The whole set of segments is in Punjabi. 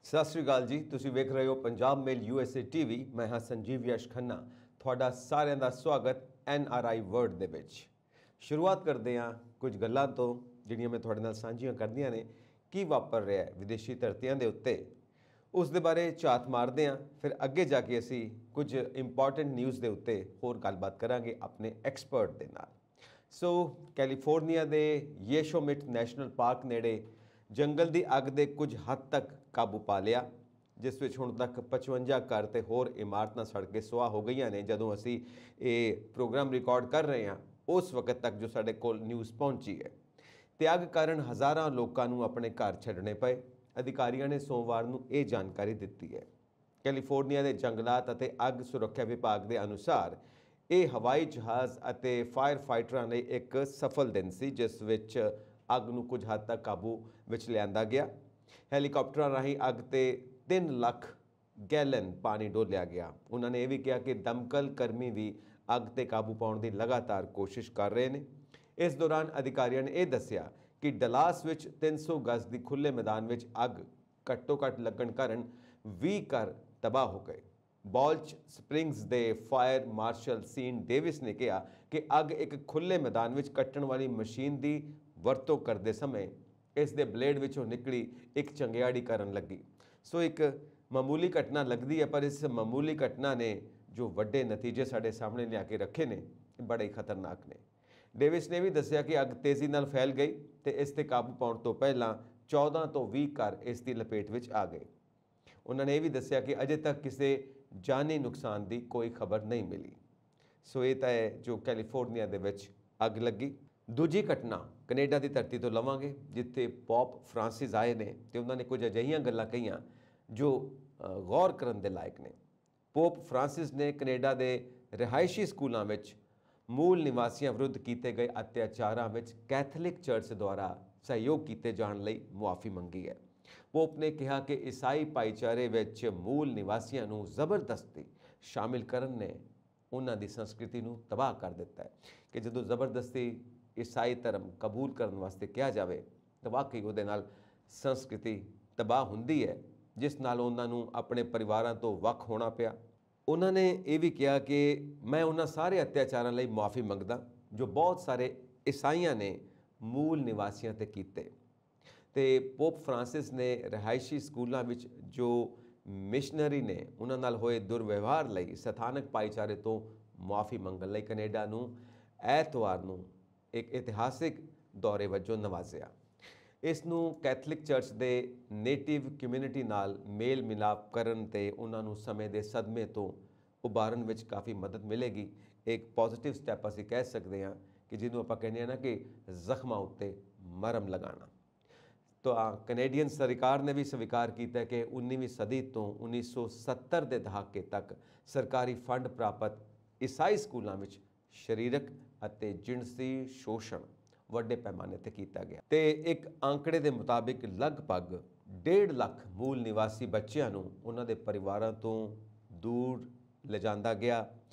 ਸਤਿ ਸ਼੍ਰੀ ਅਕਾਲ ਜੀ। ਤੁਸੀਂ ਵੇਖ ਰਹੇ ਹੋ ਪੰਜਾਬ ਮੇਲ USA TV। ਮੈਂ ਹਾਂ ਸੰਜੀਵ ਯਸ਼ ਖੰਨਾ। ਤੁਹਾਡਾ ਸਾਰਿਆਂ ਦਾ ਸਵਾਗਤ NRI ਵਰਡ ਦੇ ਵਿੱਚ। ਸ਼ੁਰੂਆਤ ਕਰਦੇ ਹਾਂ ਕੁਝ ਗੱਲਾਂ ਤੋਂ ਜਿਹੜੀਆਂ ਮੈਂ ਤੁਹਾਡੇ ਨਾਲ ਸਾਂਝੀਆਂ ਕਰਦੀਆਂ ਨੇ। ਕੀ ਵਾਪਰ ਰਿਹਾ ਹੈ ਵਿਦੇਸ਼ੀ ਧਰਤੀਆਂ ਦੇ ਉੱਤੇ, ਉਸ ਦੇ ਬਾਰੇ ਝਾਤ ਮਾਰਦੇ ਹਾਂ। ਫਿਰ ਅੱਗੇ ਜਾ ਕੇ ਅਸੀਂ ਕੁਝ ਇੰਪੋਰਟੈਂਟ ਨਿਊਜ਼ ਦੇ ਉੱਤੇ ਹੋਰ ਗੱਲਬਾਤ ਕਰਾਂਗੇ ਆਪਣੇ ਐਕਸਪਰਟ ਦੇ ਨਾਲ। ਸੋ ਕੈਲੀਫੋਰਨੀਆ ਦੇ ਯੋਸੇਮਿਟ ਨੈਸ਼ਨਲ ਪਾਰਕ ਨੇੜੇ ਜੰਗਲ ਦੀ ਅੱਗ ਦੇ ਕੁਝ ਹੱਦ ਤੱਕ ਕਾਬੂ ਪਾ ਲਿਆ, ਜਿਸ ਵਿੱਚ ਹੁਣ ਤੱਕ 55 ਘਰ ਤੇ ਹੋਰ ਇਮਾਰਤਾਂ ਸੜ ਕੇ ਸੁਆਹ ਹੋ ਗਈਆਂ ਨੇ। ਜਦੋਂ ਅਸੀਂ ਇਹ ਪ੍ਰੋਗਰਾਮ ਰਿਕਾਰਡ ਕਰ ਰਹੇ ਹਾਂ ਉਸ ਵਕਤ ਤੱਕ ਜੋ ਸਾਡੇ ਕੋਲ ਨਿਊਜ਼ ਪਹੁੰਚੀ ਹੈ, ਤੇ ਅੱਗ ਕਾਰਨ ਹਜ਼ਾਰਾਂ ਲੋਕਾਂ ਨੂੰ ਆਪਣੇ ਘਰ ਛੱਡਣੇ ਪਏ। ਅਧਿਕਾਰੀਆਂ ਨੇ ਸੋਮਵਾਰ ਨੂੰ ਇਹ ਜਾਣਕਾਰੀ ਦਿੱਤੀ ਹੈ। ਕੈਲੀਫੋਰਨੀਆ ਦੇ ਜੰਗਲਾਤ ਅਤੇ ਅੱਗ ਸੁਰੱਖਿਆ ਵਿਭਾਗ ਦੇ ਅਨੁਸਾਰ ਇਹ ਹਵਾਈ ਜਹਾਜ਼ ਅਤੇ ਫਾਇਰ ਫਾਈਟਰਾਂ ਲਈ ਇੱਕ ਸਫਲ ਦਿਨ ਸੀ, ਜਿਸ ਵਿੱਚ ਅੱਗ ਨੂੰ ਕੁਝ ਹੱਦ ਤੱਕ ਕਾਬੂ ਵਿੱਚ ਲਿਆਂਦਾ ਗਿਆ। ਹੈਲੀਕਾਪਟਰਾਂ ਰਾਹੀਂ ਅੱਗ ਤੇ 3 ਲੱਖ ਗੈਲਨ ਪਾਣੀ ਡੋਲਿਆ ਗਿਆ। ਉਹਨਾਂ ਨੇ ਇਹ ਵੀ ਕਿਹਾ ਕਿ ਦਮਕਲ ਕਰਮੀ ਵੀ ਅੱਗ ਤੇ ਕਾਬੂ ਪਾਉਣ ਦੀ ਲਗਾਤਾਰ ਕੋਸ਼ਿਸ਼ ਕਰ ਰਹੇ ਨੇ। ਇਸ ਦੌਰਾਨ ਅਧਿਕਾਰੀਆਂ ਨੇ ਇਹ ਦੱਸਿਆ ਕਿ ਡਲਾਸ ਵਿੱਚ 300 ਗਜ਼ ਦੀ ਖੁੱਲ੍ਹੇ ਮੈਦਾਨ ਵਿੱਚ ਅੱਗ ਘੱਟੋ ਘੱਟ ਲੱਗਣ ਕਾਰਨ 20 ਘਰ ਤਬਾਹ ਹੋ ਗਏ। ਬਾਲਚ ਸਪ੍ਰਿੰਗਸ ਦੇ ਫਾਇਰ ਮਾਰਸ਼ਲ ਸੀਨ ਡੇਵਿਸ ਨੇ ਕਿਹਾ ਕਿ ਅੱਗ ਇੱਕ ਖੁੱਲ੍ਹੇ ਮੈਦਾਨ ਵਿੱਚ ਕੱਟਣ ਵਾਲੀ ਮਸ਼ੀਨ ਦੀ ਵਰਤੋਂ ਕਰਦੇ ਸਮੇਂ ਇਸ ਦੇ ਬਲੇਡ ਵਿੱਚੋਂ ਨਿਕਲੀ ਇੱਕ ਚੰਗਿਆੜੀ ਕਰਨ ਲੱਗੀ। ਸੋ ਇੱਕ ਮਾਮੂਲੀ ਘਟਨਾ ਲੱਗਦੀ ਹੈ, ਪਰ ਇਸ ਮਾਮੂਲੀ ਘਟਨਾ ਨੇ ਜੋ ਵੱਡੇ ਨਤੀਜੇ ਸਾਡੇ ਸਾਹਮਣੇ ਲਿਆ ਕੇ ਰੱਖੇ ਨੇ, ਬੜੇ ਹੀ ਖਤਰਨਾਕ ਨੇ। ਡੇਵਿਸ ਨੇ ਵੀ ਦੱਸਿਆ ਕਿ ਅੱਗ ਤੇਜ਼ੀ ਨਾਲ ਫੈਲ ਗਈ ਤੇ ਇਸ ਤੇ ਕਾਬੂ ਪਾਉਣ ਤੋਂ ਪਹਿਲਾਂ 14 ਤੋਂ 20 ਘਰ ਇਸ ਦੀ ਲਪੇਟ ਵਿੱਚ ਆ ਗਏ। ਉਹਨਾਂ ਨੇ ਇਹ ਵੀ ਦੱਸਿਆ ਕਿ ਅਜੇ ਤੱਕ ਕਿਸੇ ਜਾਨੀ ਨੁਕਸਾਨ ਦੀ ਕੋਈ ਖਬਰ ਨਹੀਂ ਮਿਲੀ। ਸੋ ਇਹ ਤਾਂ ਹੈ ਜੋ ਕੈਲੀਫੋਰਨੀਆ ਦੇ ਵਿੱਚ ਅੱਗ ਲੱਗੀ। ਦੂਜੀ ਘਟਨਾ ਕੈਨੇਡਾ ਦੀ ਧਰਤੀ ਤੋਂ ਲਵਾਂਗੇ, ਜਿੱਥੇ ਪੋਪ ਫਰਾਂਸਿਸ ਆਏ ਨੇ ਤੇ ਉਹਨਾਂ ਨੇ ਕੁਝ ਅਜਿਹੀਆਂ ਗੱਲਾਂ ਕਹੀਆਂ ਜੋ ਗੌਰ ਕਰਨ ਦੇ ਲਾਇਕ ਨੇ। ਪੋਪ ਫਰਾਂਸਿਸ ਨੇ ਕੈਨੇਡਾ ਦੇ ਰਿਹਾਇਸ਼ੀ ਸਕੂਲਾਂ ਵਿੱਚ ਮੂਲ ਨਿਵਾਸੀਆਂ ਵਿਰੁੱਧ ਕੀਤੇ ਗਏ ਅਤਿਆਚਾਰਾਂ ਵਿੱਚ ਕੈਥੋਲਿਕ ਚਰਚ ਦੁਆਰਾ ਸਹਿਯੋਗ ਕੀਤੇ ਜਾਣ ਲਈ ਮੁਆਫੀ ਮੰਗੀ ਹੈ। ਪੋਪ ਨੇ ਕਿਹਾ ਕਿ ਈਸਾਈ ਭਾਈਚਾਰੇ ਵਿੱਚ ਮੂਲ ਨਿਵਾਸੀਆਂ ਨੂੰ ਜ਼ਬਰਦਸਤੀ ਸ਼ਾਮਿਲ ਕਰਨ ਨੇ ਉਹਨਾਂ ਦੀ ਸੰਸਕ੍ਰਿਤੀ ਨੂੰ ਤਬਾਹ ਕਰ ਦਿੱਤਾ ਹੈ। ਕਿ ਜਦੋਂ ਜ਼ਬਰਦਸਤੀ ਈਸਾਈ ਧਰਮ ਕਬੂਲ ਕਰਨ ਵਾਸਤੇ ਕਿਹਾ ਜਾਵੇ ਤਾਂ ਵਾਕਈ ਉਹਦੇ ਨਾਲ ਸੰਸਕ੍ਰਿਤੀ ਤਬਾਹ ਹੁੰਦੀ ਹੈ, ਜਿਸ ਨਾਲ ਉਹਨਾਂ ਨੂੰ ਆਪਣੇ ਪਰਿਵਾਰਾਂ ਤੋਂ ਵੱਖ ਹੋਣਾ ਪਿਆ। ਉਹਨਾਂ ਨੇ ਇਹ ਵੀ ਕਿਹਾ ਕਿ ਮੈਂ ਉਹਨਾਂ ਸਾਰੇ ਅਤਿਆਚਾਰਾਂ ਲਈ ਮੁਆਫੀ ਮੰਗਦਾ ਜੋ ਬਹੁਤ ਸਾਰੇ ਈਸਾਈਆਂ ਨੇ ਮੂਲ ਨਿਵਾਸੀਆਂ 'ਤੇ ਕੀਤੇ। ਤੇ ਪੋਪ ਫਰਾਂਸਿਸ ਨੇ ਰਿਹਾਇਸ਼ੀ ਸਕੂਲਾਂ ਵਿੱਚ ਜੋ ਮਿਸ਼ਨਰੀ ਨੇ ਉਹਨਾਂ ਨਾਲ ਹੋਏ ਦੁਰਵਿਵਹਾਰ ਲਈ ਸਥਾਨਕ ਭਾਈਚਾਰੇ ਤੋਂ ਮੁਆਫੀ ਮੰਗਣ ਲਈ ਕੈਨੇਡਾ ਨੂੰ ਐਤਵਾਰ ਨੂੰ ਇੱਕ ਇਤਿਹਾਸਿਕ ਦੌਰੇ ਵਜੋਂ ਨਵਾਜ਼ਿਆ। ਇਸ ਨੂੰ ਕੈਥੋਲਿਕ ਚਰਚ ਦੇ ਨੇਟਿਵ ਕਮਿਊਨਿਟੀ ਨਾਲ ਮੇਲ ਮਿਲਾਪ ਕਰਨ ਤੇ ਉਹਨਾਂ ਨੂੰ ਸਮੇਂ ਦੇ ਸਦਮੇ ਤੋਂ ਉਭਾਰਨ ਵਿੱਚ ਕਾਫੀ ਮਦਦ ਮਿਲੇਗੀ। ਇੱਕ ਪੋਜ਼ੀਟਿਵ ਸਟੈਪ ਅਸੀਂ ਕਹਿ ਸਕਦੇ ਹਾਂ ਕਿ ਜਿਹਨੂੰ ਆਪਾਂ ਕਹਿੰਦੇ ਹਾਂ ਨਾ ਕਿ ਜ਼ਖਮਾਂ ਉੱਤੇ ਮਰਹਮ ਲਗਾਉਣਾ। ਤਾਂ ਕੈਨੇਡੀਅਨ ਸਰਕਾਰ ਨੇ ਵੀ ਸਵੀਕਾਰ ਕੀਤਾ ਕਿ 19ਵੀਂ ਸਦੀ ਤੋਂ 1970 ਦੇ ਦਹਾਕੇ ਤੱਕ ਸਰਕਾਰੀ ਫੰਡ ਪ੍ਰਾਪਤ ਈਸਾਈ ਸਕੂਲਾਂ ਵਿੱਚ ਸਰੀਰਕ ਅਤੇ ਜਿਨਸੀ ਸ਼ੋਸ਼ਣ ਵੱਡੇ ਪੈਮਾਨੇ 'ਤੇ ਕੀਤਾ ਗਿਆ। ਤੇ ਇੱਕ ਅੰਕੜੇ ਦੇ ਮੁਤਾਬਿਕ ਲਗਭਗ 1.5 ਲੱਖ ਮੂਲ ਨਿਵਾਸੀ ਬੱਚਿਆਂ ਨੂੰ ਉਹਨਾਂ ਦੇ ਪਰਿਵਾਰਾਂ ਤੋਂ ਦੂਰ ਲਿਜਾਂਦਾ ਗਿਆ,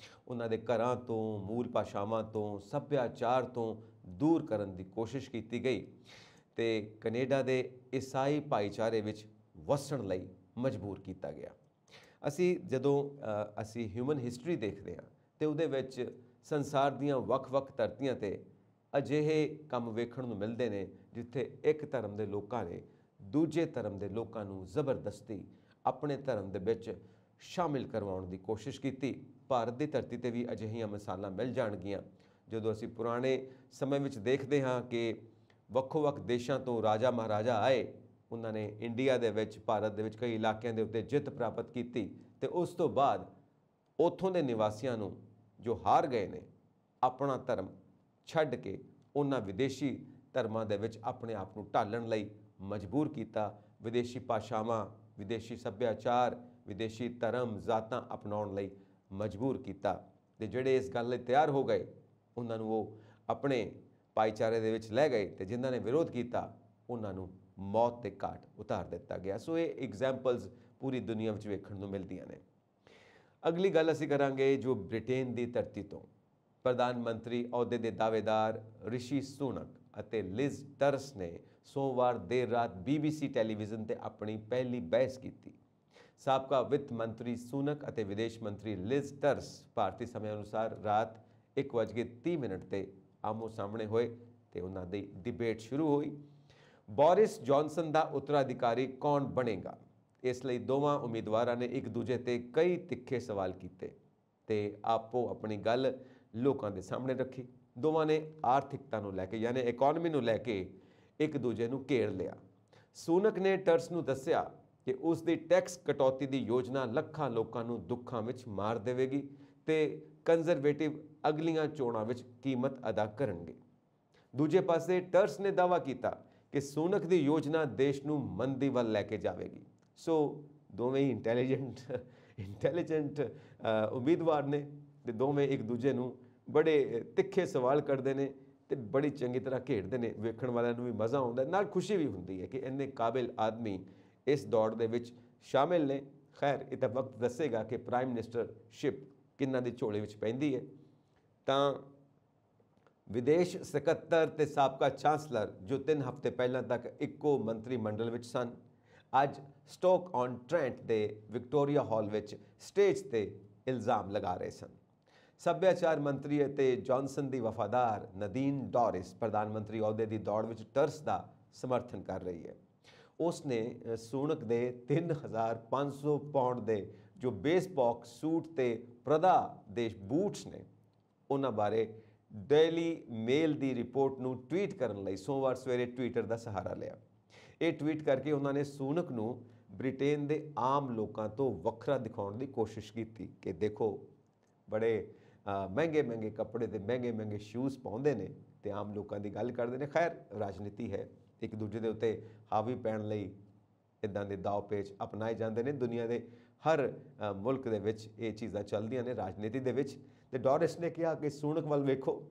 ਉਹਨਾਂ ਦੇ ਘਰਾਂ ਤੋਂ, ਮੂਲ ਭਾਸ਼ਾਵਾਂ ਤੋਂ, ਸੱਭਿਆਚਾਰ ਤੋਂ ਦੂਰ ਕਰਨ ਦੀ ਕੋਸ਼ਿਸ਼ ਕੀਤੀ ਗਈ ਤੇ ਕੈਨੇਡਾ ਦੇ ਈਸਾਈ ਭਾਈਚਾਰੇ ਵਿੱਚ ਵਸਣ ਲਈ ਮਜਬੂਰ ਕੀਤਾ ਗਿਆ। ਜਦੋਂ ਅਸੀਂ ਹਿਊਮਨ ਹਿਸਟਰੀ ਦੇਖਦੇ ਹਾਂ ਤੇ ਉਹਦੇ ਵਿੱਚ ਸੰਸਾਰ ਦੀਆਂ ਵੱਖ-ਵੱਖ ਧਰਤੀਆਂ 'ਤੇ ਅਜਿਹੇ ਕੰਮ ਵੇਖਣ ਨੂੰ ਮਿਲਦੇ ਨੇ ਜਿੱਥੇ ਇੱਕ ਧਰਮ ਦੇ ਲੋਕਾਂ ਨੇ ਦੂਜੇ ਧਰਮ ਦੇ ਲੋਕਾਂ ਨੂੰ ਜ਼ਬਰਦਸਤੀ ਆਪਣੇ ਧਰਮ ਦੇ ਵਿੱਚ ਸ਼ਾਮਿਲ ਕਰਵਾਉਣ ਦੀ ਕੋਸ਼ਿਸ਼ ਕੀਤੀ। ਭਾਰਤ ਦੀ ਧਰਤੀ 'ਤੇ ਵੀ ਅਜਿਹੀਆਂ ਮਿਸਾਲਾਂ ਮਿਲ ਜਾਣਗੀਆਂ। ਜਦੋਂ ਅਸੀਂ ਪੁਰਾਣੇ ਸਮੇਂ ਵਿੱਚ ਦੇਖਦੇ ਹਾਂ ਕਿ ਵੱਖੋ-ਵੱਖ ਦੇਸ਼ਾਂ ਤੋਂ ਰਾਜਾ ਮਹਾਰਾਜਾ ਆਏ, ਉਹਨਾਂ ਨੇ ਇੰਡੀਆ ਦੇ ਵਿੱਚ, ਭਾਰਤ ਦੇ ਵਿੱਚ ਕਈ ਇਲਾਕਿਆਂ ਦੇ ਉੱਤੇ ਜਿੱਤ ਪ੍ਰਾਪਤ ਕੀਤੀ ਤੇ ਉਸ ਤੋਂ ਬਾਅਦ ਉੱਥੋਂ ਦੇ ਨਿਵਾਸੀਆਂ ਨੂੰ ਜੋ ਹਾਰ ਗਏ ਨੇ ਆਪਣਾ ਧਰਮ ਛੱਡ ਕੇ ਉਹਨਾਂ ਵਿਦੇਸ਼ੀ ਧਰਮਾਂ ਦੇ ਵਿੱਚ ਆਪਣੇ ਆਪ ਨੂੰ ਢਾਲਣ ਲਈ ਮਜਬੂਰ ਕੀਤਾ। ਵਿਦੇਸ਼ੀ ਭਾਸ਼ਾਵਾਂ, ਵਿਦੇਸ਼ੀ ਸੱਭਿਆਚਾਰ, ਵਿਦੇਸ਼ੀ ਧਰਮ ਜ਼ਾਤਾਂ ਅਪਣਾਉਣ ਲਈ ਮਜਬੂਰ ਕੀਤਾ ਤੇ ਜਿਹੜੇ ਇਸ ਗੱਲ ਲਈ ਤਿਆਰ ਹੋ ਗਏ ਉਹਨਾਂ ਨੂੰ ਉਹ ਆਪਣੇ ਭਾਈਚਾਰੇ ਦੇ ਵਿੱਚ ਲੈ ਗਏ ਤੇ ਜਿਨ੍ਹਾਂ ਨੇ ਵਿਰੋਧ ਕੀਤਾ ਉਹਨਾਂ ਨੂੰ ਮੌਤ ਦੇ ਘਾਟ ਉਤਾਰ ਦਿੱਤਾ ਗਿਆ। ਸੋ ਇਹ ਐਗਜ਼ਾਮਪਲਸ ਪੂਰੀ ਦੁਨੀਆ ਵਿੱਚ ਵੇਖਣ ਨੂੰ ਮਿਲਦੀਆਂ ਨੇ। ਅਗਲੀ ਗੱਲ ਅਸੀਂ ਕਰਾਂਗੇ ਜੋ ਬ੍ਰਿਟੇਨ ਦੀ ਧਰਤੀ ਤੋਂ ਪ੍ਰਧਾਨ ਮੰਤਰੀ ਅਹੁਦੇ ਦੇ ਦਾਅਵੇਦਾਰ ਰਿਸ਼ੀ ਸੁਨਕ ਅਤੇ ਲਿਜ਼ ਟਰਸ ਨੇ सोमवार देर रात BBC ਟੈਲੀਵਿਜ਼ਨ ਤੇ ਆਪਣੀ ਪਹਿਲੀ ਬਹਿਸ ਕੀਤੀ। ਸਾਬਕਾ ਵਿੱਤ ਮੰਤਰੀ ਸੁਨਕ ਅਤੇ ਵਿਦੇਸ਼ ਮੰਤਰੀ ਲਿਜ਼ ਟਰਸ ਭਾਰਤੀ ਸਮੇਂ ਅਨੁਸਾਰ ਰਾਤ 1:30 ਤੇ ਆਮੋ ਸਾਹਮਣੇ ਹੋਏ ਤੇ ਉਹਨਾਂ ਦੀ ਡਿਬੇਟ ਸ਼ੁਰੂ ਹੋਈ। ਬੋਰਿਸ ਜੌਨਸਨ ਦਾ ਉੱਤਰਾਧਿਕਾਰੀ ਕੌਣ ਬਣੇਗਾ, ਇਸ ਲਈ ਦੋਵਾਂ ਉਮੀਦਵਾਰਾਂ ਨੇ ਇੱਕ ਦੂਜੇ ਤੇ ਕਈ ਤਿੱਖੇ ਸਵਾਲ ਕੀਤੇ ਤੇ ਆਪੋ ਆਪਣੀ ਗੱਲ ਲੋਕਾਂ ਦੇ ਸਾਹਮਣੇ ਰੱਖੀ। ਦੋਵਾਂ ਨੇ ਆਰਥਿਕਤਾ ਨੂੰ ਲੈ ਕੇ ਯਾਨੀ ਇਕਨੋਮੀ ਨੂੰ ਲੈ ਕੇ ਇੱਕ ਦੂਜੇ ਨੂੰ ਘੇਰ ਲਿਆ। ਸੁਨਕ ਨੇ ਟਰਸ ਨੂੰ ਦੱਸਿਆ ਕਿ ਉਸ ਦੀ ਟੈਕਸ ਕਟੌਤੀ ਦੀ ਯੋਜਨਾ ਲੱਖਾਂ ਲੋਕਾਂ ਨੂੰ ਦੁੱਖਾਂ ਵਿੱਚ ਮਾਰ ਦੇਵੇਗੀ ਤੇ ਕੰਜ਼ਰਵੇਟਿਵ ਅਗਲੀਆਂ ਚੋਣਾਂ ਵਿੱਚ ਕੀਮਤ ਅਦਾ ਕਰਨਗੇ। ਦੂਜੇ ਪਾਸੇ ਟਰਸ ਨੇ ਦਾਅਵਾ ਕੀਤਾ ਕਿ ਸੁਨਕ ਦੀ ਯੋਜਨਾ ਦੇਸ਼ ਨੂੰ ਮੰਦੀ ਵੱਲ ਲੈ ਕੇ ਜਾਵੇਗੀ। ਸੋ ਦੋਵੇਂ ਹੀ ਇੰਟੈਲੀਜੈਂਟ ਉਮੀਦਵਾਰ ਨੇ ਤੇ ਦੋਵੇਂ ਇੱਕ ਦੂਜੇ ਨੂੰ ਬੜੇ ਤਿੱਖੇ ਸਵਾਲ ਕਰਦੇ ਨੇ ਤੇ ਬੜੀ ਚੰਗੀ ਤਰ੍ਹਾਂ ਖੇਡਦੇ ਨੇ। ਵੇਖਣ ਵਾਲਿਆਂ ਨੂੰ ਵੀ ਮਜ਼ਾ ਆਉਂਦਾ, ਨਾਲ ਖੁਸ਼ੀ ਵੀ ਹੁੰਦੀ ਹੈ ਕਿ ਇੰਨੇ ਕਾਬਿਲ ਆਦਮੀ ਇਸ ਦੌੜ ਦੇ ਵਿੱਚ ਸ਼ਾਮਿਲ ਨੇ। ਖੈਰ ਇਹ ਤਾਂ ਵਕਤ ਦੱਸੇਗਾ ਕਿ ਪ੍ਰਾਈਮ ਮਿਨਿਸਟਰਸ਼ਿਪ ਕਿਹਨਾਂ ਦੀ ਝੋਲੀ ਵਿੱਚ ਪੈਂਦੀ ਹੈ। ਤਾਂ ਵਿਦੇਸ਼ ਸਕੱਤਰ ਤੇ ਸਾਬਕਾ ਚਾਂਸਲਰ ਜੋ 3 ਹਫ਼ਤੇ ਪਹਿਲਾਂ ਤੱਕ ਇੱਕੋ ਮੰਤਰੀ ਮੰਡਲ ਵਿੱਚ ਸਨ, ਅੱਜ ਸਟੋਕ ਔਨ ਟ੍ਰੈਂਟ ਦੇ ਵਿਕਟੋਰੀਆ ਹਾਲ ਵਿੱਚ ਸਟੇਜ ਤੇ ਇਲਜ਼ਾਮ ਲਗਾ ਰਹੇ ਸਨ। ਸੱਭਿਆਚਾਰ ਮੰਤਰੀ ਅਤੇ ਜੌਨਸਨ ਦੀ ਵਫਾਦਾਰ ਨਦੀਨ ਡੋਰਿਸ ਪ੍ਰਧਾਨ ਮੰਤਰੀ ਅਹੁਦੇ ਦੀ ਦੌੜ ਵਿੱਚ ਟਰਸ ਦਾ ਸਮਰਥਨ ਕਰ ਰਹੀ ਹੈ। ਉਸ ਨੇ ਸੁਨਕ ਦੇ 3500 ਪਾਉਂਡ ਦੇ ਜੋ ਬੇਸਬਾਲ ਸੂਟ ਤੇ ਪ੍ਰਦਾ ਦੇ ਬੂਟਸ ਨੇ ਉਹਨਾਂ ਬਾਰੇ ਡੇਲੀ ਮੇਲ ਦੀ ਰਿਪੋਰਟ ਨੂੰ ਟਵੀਟ ਕਰਨ ਲਈ ਸੋਮਵਾਰ ਸਵੇਰੇ ਟਵਿੱਟਰ ਦਾ ਸਹਾਰਾ ਲਿਆ। ਇਹ ਟਵੀਟ ਕਰਕੇ ਉਹਨਾਂ ਨੇ ਸੁਨਕ ਨੂੰ ਬ੍ਰਿਟੇਨ ਦੇ ਆਮ ਲੋਕਾਂ ਤੋਂ ਵੱਖਰਾ ਦਿਖਾਉਣ ਦੀ ਕੋਸ਼ਿਸ਼ ਕੀਤੀ ਕਿ ਦੇਖੋ ਬੜੇ ਮਹਿੰਗੇ ਕੱਪੜੇ ਤੇ ਮਹਿੰਗੇ ਸ਼ੂਜ਼ ਪਾਉਂਦੇ ਨੇ ਤੇ ਆਮ ਲੋਕਾਂ ਦੀ ਗੱਲ ਕਰਦੇ ਨੇ। ਖੈਰ ਰਾਜਨੀਤੀ ਹੈ, ਇੱਕ ਦੂਜੇ ਦੇ ਉੱਤੇ ਹਾਵੀ ਪੈਣ ਲਈ ਇੱਦਾਂ ਦੇ ਦਾਅ ਪੇਚ ਅਪਣਾਏ ਜਾਂਦੇ ਨੇ। ਦੁਨੀਆ ਦੇ ਹਰ ਮੁਲਕ ਦੇ ਵਿੱਚ ਇਹ ਚੀਜ਼ਾਂ ਚੱਲਦੀਆਂ ਨੇ ਰਾਜਨੀਤੀ ਦੇ ਵਿੱਚ। ਤੇ ਡੋਰਿਸ ਨੇ ਕਿਹਾ ਕਿ ਸੁਨਕ ਵੱਲ ਵੇਖੋ,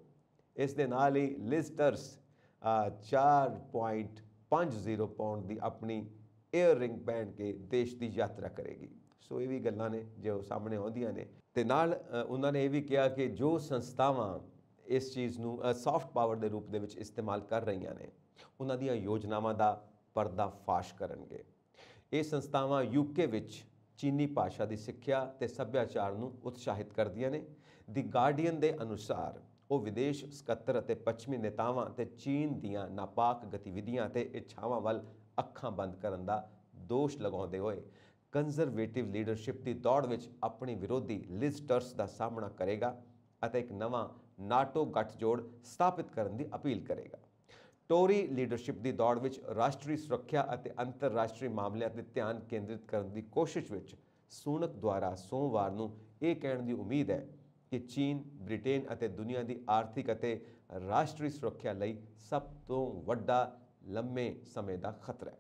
ਇਸ ਦੇ ਨਾਲ ਹੀ ਲਿਜ਼ ਟਰਸ 4.50 ਪਾਉਂਡ ਦੀ ਆਪਣੀ ਏਅਰ ਰਿੰਗ ਪਹਿਨ ਕੇ ਦੇਸ਼ ਦੀ ਯਾਤਰਾ ਕਰੇਗੀ। ਸੋ ਇਹ ਵੀ ਗੱਲਾਂ ਨੇ ਜੋ ਸਾਹਮਣੇ ਆਉਂਦੀਆਂ ਨੇ। ਤੇ ਨਾਲ ਉਹਨਾਂ ਨੇ ਇਹ ਵੀ ਕਿਹਾ ਕਿ ਜੋ ਸੰਸਥਾਵਾਂ ਇਸ ਚੀਜ਼ ਨੂੰ ਸੌਫਟ ਪਾਵਰ ਦੇ ਰੂਪ ਦੇ ਵਿੱਚ ਇਸਤੇਮਾਲ ਕਰ ਰਹੀਆਂ ਨੇ ਉਹਨਾਂ ਦੀਆਂ ਯੋਜਨਾਵਾਂ ਦਾ ਪਰਦਾਫਾਸ਼ ਕਰਨਗੇ। ਇਹ ਸੰਸਥਾਵਾਂ UK ਵਿੱਚ ਚੀਨੀ ਭਾਸ਼ਾ ਦੀ ਸਿੱਖਿਆ ਤੇ ਸੱਭਿਆਚਾਰ ਨੂੰ ਉਤਸ਼ਾਹਿਤ ਕਰਦੀਆਂ ਨੇ। ਦੀ ਗਾਰਡੀਅਨ ਦੇ ਅਨੁਸਾਰ ਉਹ ਵਿਦੇਸ਼ ਸਕੱਤਰ ਅਤੇ ਪੱਛਮੀ ਨੇਤਾਵਾਂ ਤੇ ਚੀਨ ਦੀਆਂ ਨਾਪਾਕ ਗਤੀਵਿਧੀਆਂ ਤੇ ਇੱਛਾਵਾਂ ਵੱਲ ਅੱਖਾਂ ਬੰਦ ਕਰਨ ਦਾ ਦੋਸ਼ ਲਗਾਉਂਦੇ ਹੋਏ ਕੰਜ਼ਰਵੇਟਿਵ ਲੀਡਰਸ਼ਿਪ ਦੀ ਦੌੜ ਵਿੱਚ ਆਪਣੀ ਵਿਰੋਧੀ ਲਿਜ਼ ਟਰਸ ਦਾ ਸਾਹਮਣਾ ਕਰੇਗਾ ਅਤੇ ਇੱਕ ਨਵਾਂ ਨਾਟੋ ਗੱਠਜੋੜ ਸਥਾਪਿਤ ਕਰਨ ਦੀ ਅਪੀਲ ਕਰੇਗਾ। ਟੋਰੀ ਲੀਡਰਸ਼ਿਪ ਦੀ ਦੌੜ ਵਿੱਚ ਰਾਸ਼ਟਰੀ ਸੁਰੱਖਿਆ ਅਤੇ ਅੰਤਰਰਾਸ਼ਟਰੀ ਮਾਮਲਿਆਂ 'ਤੇ ਧਿਆਨ ਕੇਂਦਰਿਤ ਕਰਨ ਦੀ ਕੋਸ਼ਿਸ਼ ਵਿੱਚ ਸੁਨਕ ਦੁਆਰਾ ਸੋਮਵਾਰ ਨੂੰ ਇਹ ਕਹਿਣ ਦੀ ਉਮੀਦ ਹੈ ਕਿ ਚੀਨ ਬ੍ਰਿਟੇਨ ਅਤੇ ਦੁਨੀਆ ਦੀ ਆਰਥਿਕ ਅਤੇ ਰਾਸ਼ਟਰੀ ਸੁਰੱਖਿਆ ਲਈ ਸਭ ਤੋਂ ਵੱਡਾ ਲੰਮੇ ਸਮੇਂ ਦਾ ਖਤਰਾ ਹੈ।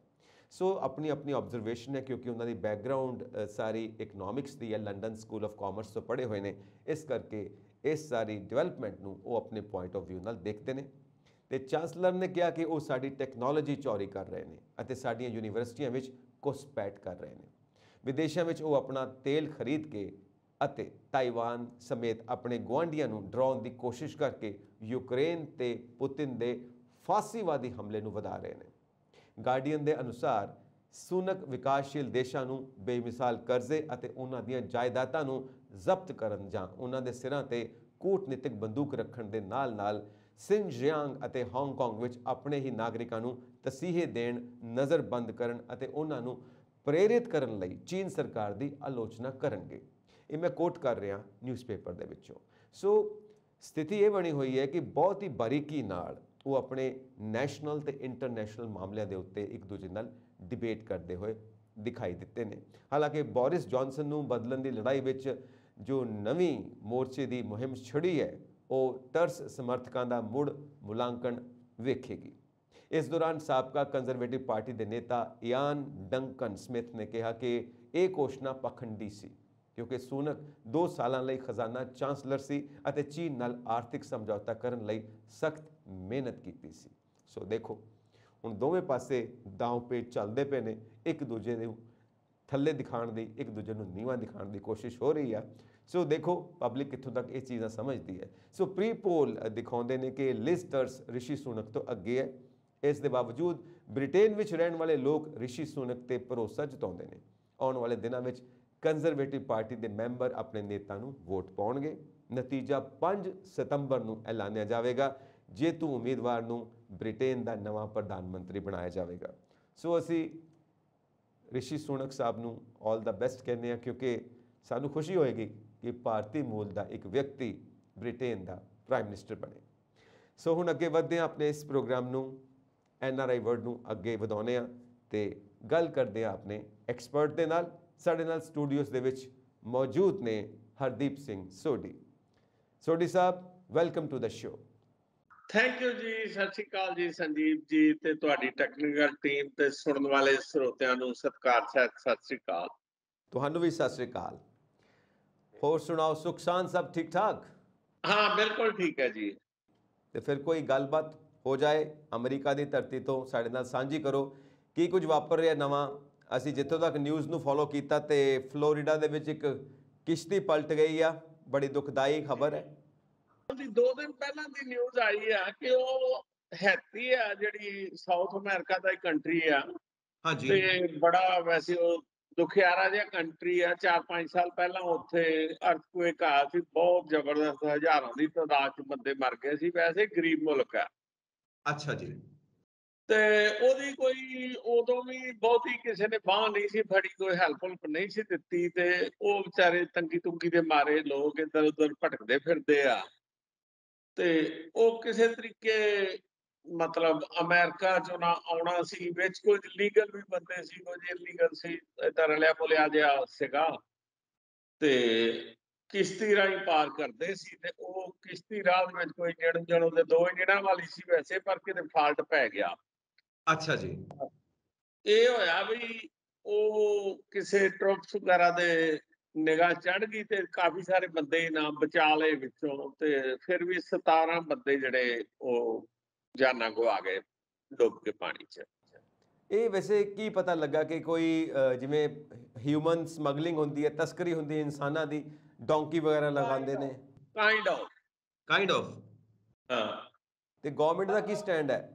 ਸੋ ਆਪਣੀ ਆਬਜ਼ਰਵੇਸ਼ਨ ਹੈ ਕਿਉਂਕਿ ਉਹਨਾਂ ਦੀ ਬੈਕਗਰਾਊਂਡ ਸਾਰੀ ਇਕਨੋਮਿਕਸ ਦੀ ਹੈ, ਲੰਡਨ ਸਕੂਲ ਆਫ ਕਾਮਰਸ ਤੋਂ ਪੜ੍ਹੇ ਹੋਏ ਨੇ, ਇਸ ਕਰਕੇ ਇਸ ਸਾਰੀ ਡਿਵੈਲਪਮੈਂਟ ਨੂੰ ਉਹ ਆਪਣੇ ਪੁਆਇੰਟ ਆਫ ਵਿਊ ਨਾਲ ਦੇਖਦੇ ਨੇ। ਤੇ ਚਾਂਸਲਰ ਨੇ ਕਿਹਾ ਕਿ ਉਹ ਸਾਡੀ ਟੈਕਨੋਲੋਜੀ ਚੋਰੀ ਕਰ ਰਹੇ ਨੇ ਅਤੇ ਸਾਡੀਆਂ ਯੂਨੀਵਰਸਿਟੀਆਂ ਵਿੱਚ ਘੁਸਪੈਠ ਕਰ ਰਹੇ ਨੇ। ਵਿਦੇਸ਼ਾਂ ਵਿੱਚ ਉਹ ਆਪਣਾ ਤੇਲ ਖਰੀਦ ਕੇ ਅਤੇ ਤਾਈਵਾਨ ਸਮੇਤ ਆਪਣੇ ਗੁਆਂਢੀਆਂ ਨੂੰ ਡਰਾਉਣ ਦੀ ਕੋਸ਼ਿਸ਼ ਕਰਕੇ ਯੂਕਰੇਨ ਤੇ ਪੁਤਿਨ ਦੇ ਫਾਸੀਵਾਦੀ ਹਮਲੇ ਨੂੰ ਵਧਾ ਰਹੇ ਨੇ। ਗਾਰਡੀਅਨ ਦੇ ਅਨੁਸਾਰ ਸੁਨਕ ਵਿਕਾਸਸ਼ੀਲ ਦੇਸ਼ਾਂ ਨੂੰ ਬੇਮਿਸਾਲ ਕਰਜ਼ੇ ਅਤੇ ਉਹਨਾਂ ਦੀਆਂ ਜਾਇਦਾਦਾਂ ਨੂੰ ਜ਼ਬਤ ਕਰਨ ਜਾਂ ਉਹਨਾਂ ਦੇ ਸਿਰਾਂ ਤੇ ਕੂਟਨੀਤਿਕ ਬੰਦੂਕ ਰੱਖਣ ਦੇ ਨਾਲ-ਨਾਲ ਸਿੰਜਿਆਂਗ ਅਤੇ ਹਾਂਗਕਾਂਗ ਵਿੱਚ ਆਪਣੇ ਹੀ ਨਾਗਰਿਕਾਂ ਨੂੰ ਤਸੀਹੇ ਦੇਣ, ਨਜ਼ਰਬੰਦ ਕਰਨ ਅਤੇ ਉਹਨਾਂ ਨੂੰ ਪ੍ਰੇਰਿਤ ਕਰਨ ਲਈ ਚੀਨ ਸਰਕਾਰ ਦੀ ਆਲੋਚਨਾ ਕਰਨਗੇ। ਇਹ ਮੈਂ ਕੋਟ ਕਰ ਰਿਹਾ ਨਿਊਜ਼ਪੇਪਰ ਦੇ ਵਿੱਚੋਂ। ਸੋ ਸਥਿਤੀ ਇਹ ਬਣੀ ਹੋਈ ਹੈ ਕਿ ਬਹੁਤ ਹੀ ਬਾਰੀਕੀ ਨਾਲ ਉਹ ਆਪਣੇ ਨੈਸ਼ਨਲ ਤੇ ਇੰਟਰਨੈਸ਼ਨਲ ਮਾਮਲਿਆਂ ਦੇ ਉੱਤੇ ਇੱਕ ਦੂਜੇ ਨਾਲ ਡਿਬੇਟ ਕਰਦੇ ਹੋਏ ਦਿਖਾਈ ਦਿੱਤੇ ਨੇ। ਹਾਲਾਂਕਿ ਬੋਰਿਸ ਜੌਨਸਨ ਨੂੰ ਬਦਲਣ ਦੀ ਲੜਾਈ ਵਿੱਚ ਜੋ ਨਵੀਂ ਮੋਰਚੇ ਦੀ ਮੁਹਿੰਮ ਛਿੜੀ ਹੈ ਉਹ ਟਰਸ ਸਮਰਥਕਾਂ ਦਾ ਮੁੜ ਮੁਲਾਂਕਣ ਵੇਖੇਗੀ। ਇਸ ਦੌਰਾਨ ਸਾਬਕਾ ਕੰਜ਼ਰਵੇਟਿਵ ਪਾਰਟੀ ਦੇ ਨੇਤਾ ਇਆਨ ਡੰਕਨ ਸਮਿਥ ਨੇ ਕਿਹਾ ਕਿ ਇਹ ਘੋਸ਼ਣਾ ਪਖੰਡੀ ਸੀ ਕਿਉਂਕਿ ਸੁਨਕ 2 ਸਾਲਾਂ ਲਈ ਖਜ਼ਾਨਾ ਚਾਂਸਲਰ ਸੀ ਅਤੇ ਚੀਨ ਨਾਲ ਆਰਥਿਕ ਸਮਝੌਤਾ ਕਰਨ ਲਈ ਸਖਤ ਮਿਹਨਤ ਕੀਤੀ ਸੀ। ਸੋ ਦੇਖੋ ਹੁਣ ਦੋਵੇਂ ਪਾਸੇ ਦਾਅ ਪੇਚ ਚੱਲਦੇ ਪਏ ਨੇ, ਇੱਕ ਦੂਜੇ ਨੂੰ ਥੱਲੇ ਦਿਖਾਉਣ ਦੀ, ਇੱਕ ਦੂਜੇ ਨੂੰ ਨੀਵਾਂ ਦਿਖਾਉਣ ਦੀ ਕੋਸ਼ਿਸ਼ ਹੋ ਰਹੀ ਆ। ਸੋ ਦੇਖੋ ਪਬਲਿਕ ਕਿੱਥੋਂ ਤੱਕ ਇਹ ਚੀਜ਼ਾਂ ਸਮਝਦੀ ਹੈ। ਸੋ ਪ੍ਰੀ ਪੋਲ ਦਿਖਾਉਂਦੇ ਨੇ ਕਿ ਲਿਜ਼ ਟਰਸ ਰਿਸ਼ੀ ਸੁਨਕ ਤੋਂ ਅੱਗੇ ਹੈ। ਇਸ ਦੇ ਬਾਵਜੂਦ ਬ੍ਰਿਟੇਨ ਵਿੱਚ ਰਹਿਣ ਵਾਲੇ ਲੋਕ ਰਿਸ਼ੀ ਸੁਨਕ ਤੇ ਭਰੋਸਾ ਜਤਾਉਂਦੇ ਨੇ। ਆਉਣ ਵਾਲੇ ਦਿਨਾਂ ਵਿੱਚ ਕੰਜ਼ਰਵੇਟਿਵ ਪਾਰਟੀ ਦੇ ਮੈਂਬਰ ਆਪਣੇ ਨੇਤਾ ਨੂੰ ਵੋਟ ਪਾਉਣਗੇ। ਨਤੀਜਾ 5 ਸਤੰਬਰ ਨੂੰ ਐਲਾਨਿਆ ਜਾਵੇਗਾ। ਜੇਤੂ ਉਮੀਦਵਾਰ ਨੂੰ ਬ੍ਰਿਟੇਨ ਦਾ ਨਵਾਂ ਪ੍ਰਧਾਨ ਮੰਤਰੀ ਬਣਾਇਆ ਜਾਵੇਗਾ। ਸੋ ਅਸੀਂ ਰਿਸ਼ੀ ਸੁਨਕ ਸਾਹਿਬ ਨੂੰ ਆਲ ਦਾ ਬੈਸਟ ਕਹਿੰਦੇ ਹਾਂ, ਕਿਉਂਕਿ ਸਾਨੂੰ ਖੁਸ਼ੀ ਹੋਏਗੀ ਕਿ ਭਾਰਤੀ ਮੂਲ ਦਾ ਇੱਕ ਵਿਅਕਤੀ ਬ੍ਰਿਟੇਨ ਦਾ ਪ੍ਰਾਈਮ ਮਿਨਿਸਟਰ ਬਣੇ। ਸੋ ਹੁਣ ਅੱਗੇ ਵਧਦੇ ਹਾਂ ਆਪਣੇ ਇਸ ਪ੍ਰੋਗਰਾਮ ਨੂੰ, NRI ਵਰਡ ਨੂੰ ਅੱਗੇ ਵਧਾਉਂਦੇ ਹਾਂ ਤੇ ਗੱਲ ਕਰਦੇ ਹਾਂ ਆਪਣੇ ਐਕਸਪਰਟ ਦੇ ਨਾਲ। ਸਾਡੇ ਨਾਲ ਸਟੂਡੀਓਜ਼ ਦੇ ਵਿੱਚ ਮੌਜੂਦ ਨੇ Hardeep Singh Sodhi. Sodhi Sahib, welcome to the show. Thank you ji. ਸਤਿ ਸ਼੍ਰੀ ਅਕਾਲ ਜੀ ਸੰਜੀਵ ਜੀ ਤੇ ਤੁਹਾਡੀ ਟੈਕਨੀਕਲ ਟੀਮ ਤੇ ਸੁਣਨ ਵਾਲੇ ਸਰੋਤਿਆਂ ਨੂੰ ਸਤਿਕਾਰ ਸਹਿਤ ਸਤਿ ਸ਼੍ਰੀ ਅਕਾਲ। ਤੁਹਾਨੂੰ ਵੀ ਸਤਿ ਸ਼੍ਰੀ ਅਕਾਲ। ਹੋਰ ਸੁਣਾਓ, ਸੁਖ ਸ਼ਾਂਤ ਸਭ ਠੀਕ ਠਾਕ? ਹਾਂ ਬਿਲਕੁਲ ਠੀਕ ਹੈ ਜੀ। ਤੇ ਫਿਰ ਕੋਈ ਗੱਲਬਾਤ ਹੋ ਜਾਏ ਅਮਰੀਕਾ ਦੀ ਧਰਤੀ ਤੋਂ, ਸਾਡੇ ਨਾਲ ਸਾਂਝੀ ਕਰੋ ਕੀ ਕੁਝ ਵਾਪਰ ਰਿਹਾ ਨਵਾਂ। ਅਸੀਂ ਜਿੱਥੋਂ ਤੱਕ ਨਿਊਜ਼ ਨੂੰ ਫੋਲੋ ਕੀਤਾ ਤੇ ਫਲੋਰੀਡਾ ਦੇ ਵਿੱਚ ਇੱਕ ਕਿਸ਼ਤੀ ਪਲਟ ਗਈ ਆ, ਬੜੀ ਦੁਖਦਾਈ ਖਬਰ ਹੈ। 2 ਦਿਨ ਪਹਿਲਾਂ ਦੀ ਨਿਊਜ਼ ਆਈ ਆ ਕਿ ਉਹ ਹੈਤੀ ਆ ਜਿਹੜੀ ਸਾਊਥ ਅਮਰੀਕਾ ਦਾ ਕੰਟਰੀ ਆ। ਹਾਂਜੀ। ਤੇ ਬੜਾ ਵੈਸੇ ਉਹ ਦੁਖਿਆਰਾ ਜਿਹਾ ਕੰਟਰੀ ਆ। 4-5 ਸਾਲ ਪਹਿਲਾਂ ਉੱਥੇ ਅਰਥਕੁਏਕ ਆਇਆ ਸੀ, ਬਹੁਤ ਜ਼ਬਰਦਸਤ, ਹਜ਼ਾਰਾਂ ਦੀ ਤਾਦਾਦ 'ਚ ਬੰਦੇ ਮਰ ਗਏ ਸੀ। ਵੈਸੇ ਗਰੀਬ ਮੁਲਕ ਆ। ਅੱਛਾ ਜੀ। ਤੇ ਉਹਦੀ ਕੋਈ ਉਦੋਂ ਵੀ ਬਹੁਤੀ ਕਿਸੇ ਨੇ ਬਾਂਹ ਨਹੀਂ ਸੀ ਫੜੀ, ਕੋਈ ਹੈਲਪ ਨਹੀਂ ਸੀ ਦਿੱਤੀ ਤੇ ਉਹ ਵਿਚਾਰੇ ਤੰਗੀ ਤੁੰਗੀ ਦੇ ਮਾਰੇ ਲੋਕ ਇੱਧਰ ਉੱਧਰ ਭਟਕਦੇ ਫਿਰਦੇ ਆ। ਤੇ ਉਹ ਕਿਸੇ ਤਰੀਕੇ ਮਤਲਬ ਅਮਰੀਕਾ ਚੋਂ ਨਾ ਆਉਣਾ ਸੀ। ਵਿੱਚ ਕੁਝ ਲੀਗਲ ਵੀ ਬੰਦੇ ਸੀ, ਕੁਝ ਇਲੀਗਲ ਸੀ, ਏਦਾਂ ਰਲਿਆ ਪੁਲਿਆ ਜਿਹਾ ਸੀਗਾ। ਤੇ ਕਿਸ਼ਤੀ ਰਾਹੀਂ ਪਾਰ ਕਰਦੇ ਸੀ ਤੇ ਉਹ ਕਿਸ਼ਤੀ ਰਾਹ ਵਿੱਚ ਕੋਈ ਜਣੋਂ ਦੇ 2 ਜਿਹੜਾ ਵਾਲੀ ਸੀ ਵੈਸੇ, ਪਰ ਕਿਤੇ ਫਾਲਟ ਪੈ ਗਿਆ। ਅੱਛਾ ਜੀ। ਇਹ ਹੋਇਆ ਵੀ ਉਹ ਕਿਸੇ ਟਰੱਕਸ ਵਗੈਰਾ ਦੇ ਨਿਗਾਹ ਚੜ ਗਈ ਤੇ ਕਾਫੀ ਸਾਰੇ ਬੰਦੇ ਨਾ ਬਚਾ ਲਏ ਵਿੱਚੋਂ। ਤੇ ਫਿਰ ਵੀ 17 ਬੰਦੇ ਜਿਹੜੇ ਉਹ ਜਾਨਾਂ ਗਵਾ ਗਏ ਡੁੱਬ ਕੇ ਪਾਣੀ 'ਚ। ਇਹ ਵੈਸੇ ਕੀ ਪਤਾ ਲੱਗਾ ਕਿ ਕੋਈ ਜਿਵੇਂ ਹਿਊਮਨ ਸਮਗਲਿੰਗ ਹੁੰਦੀ ਹੈ, ਤਸਕਰੀ ਹੁੰਦੀ ਹੈ ਇਨਸਾਨਾਂ ਦੀ, ਡੋਂਕੀ ਵਗੈਰਾ ਲਗਾਉਂਦੇ ਨੇ? Kind of. ਹਾਂ। ਤੇ ਗਵਰਨਮੈਂਟ ਦਾ ਕੀ ਸਟੈਂਡ ਹੈ?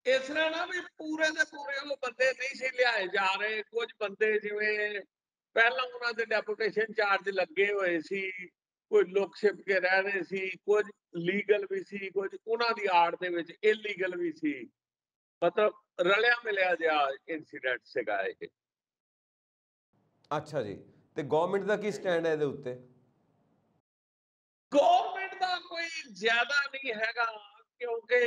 ਇਸ ਤਰ੍ਹਾਂ ਨਾ ਵੀ ਪੂਰੇ ਦੇ ਪੂਰੇ ਉਹ ਬੰਦੇ ਨਹੀਂ ਸੀ ਲਿਆਏ ਜਾ ਰਹੇ। ਕੁਝ ਬੰਦੇ ਜਿਵੇਂ ਪਹਿਲਾਂ ਉਹਨਾਂ ਦੇ ਡੈਪੂਟੇਸ਼ਨ ਚਾਰਜ ਲੱਗੇ ਹੋਏ ਸੀ, ਕੁਝ ਲੁਕ ਛਿਪ ਕੇ ਰਹਿ ਰਹੇ ਸੀ, ਕੁਝ ਲੀਗਲ ਵੀ ਸੀ, ਕੁਝ ਉਹਨਾਂ ਦੀ ਆੜ ਦੇ ਵਿੱਚ ਇਲੀਗਲ ਵੀ ਸੀ। ਮਤਲਬ ਰਲਿਆ ਮਿਲਿਆ ਜਿਹਾ ਇਨਸੀਡੈਂਟ ਸੀਗਾ ਇਹ। ਅੱਛਾ ਜੀ। ਤੇ ਗਵਰਨਮੈਂਟ ਦਾ ਕੀ ਸਟੈਂਡ ਹੈ ਇਹਦੇ ਉੱਤੇ? ਗਵਰਨਮੈਂਟ ਦਾ ਕੋਈ ਜ਼ਿਆਦਾ ਨਹੀਂ ਹੈਗਾ, ਕਿਉਂਕਿ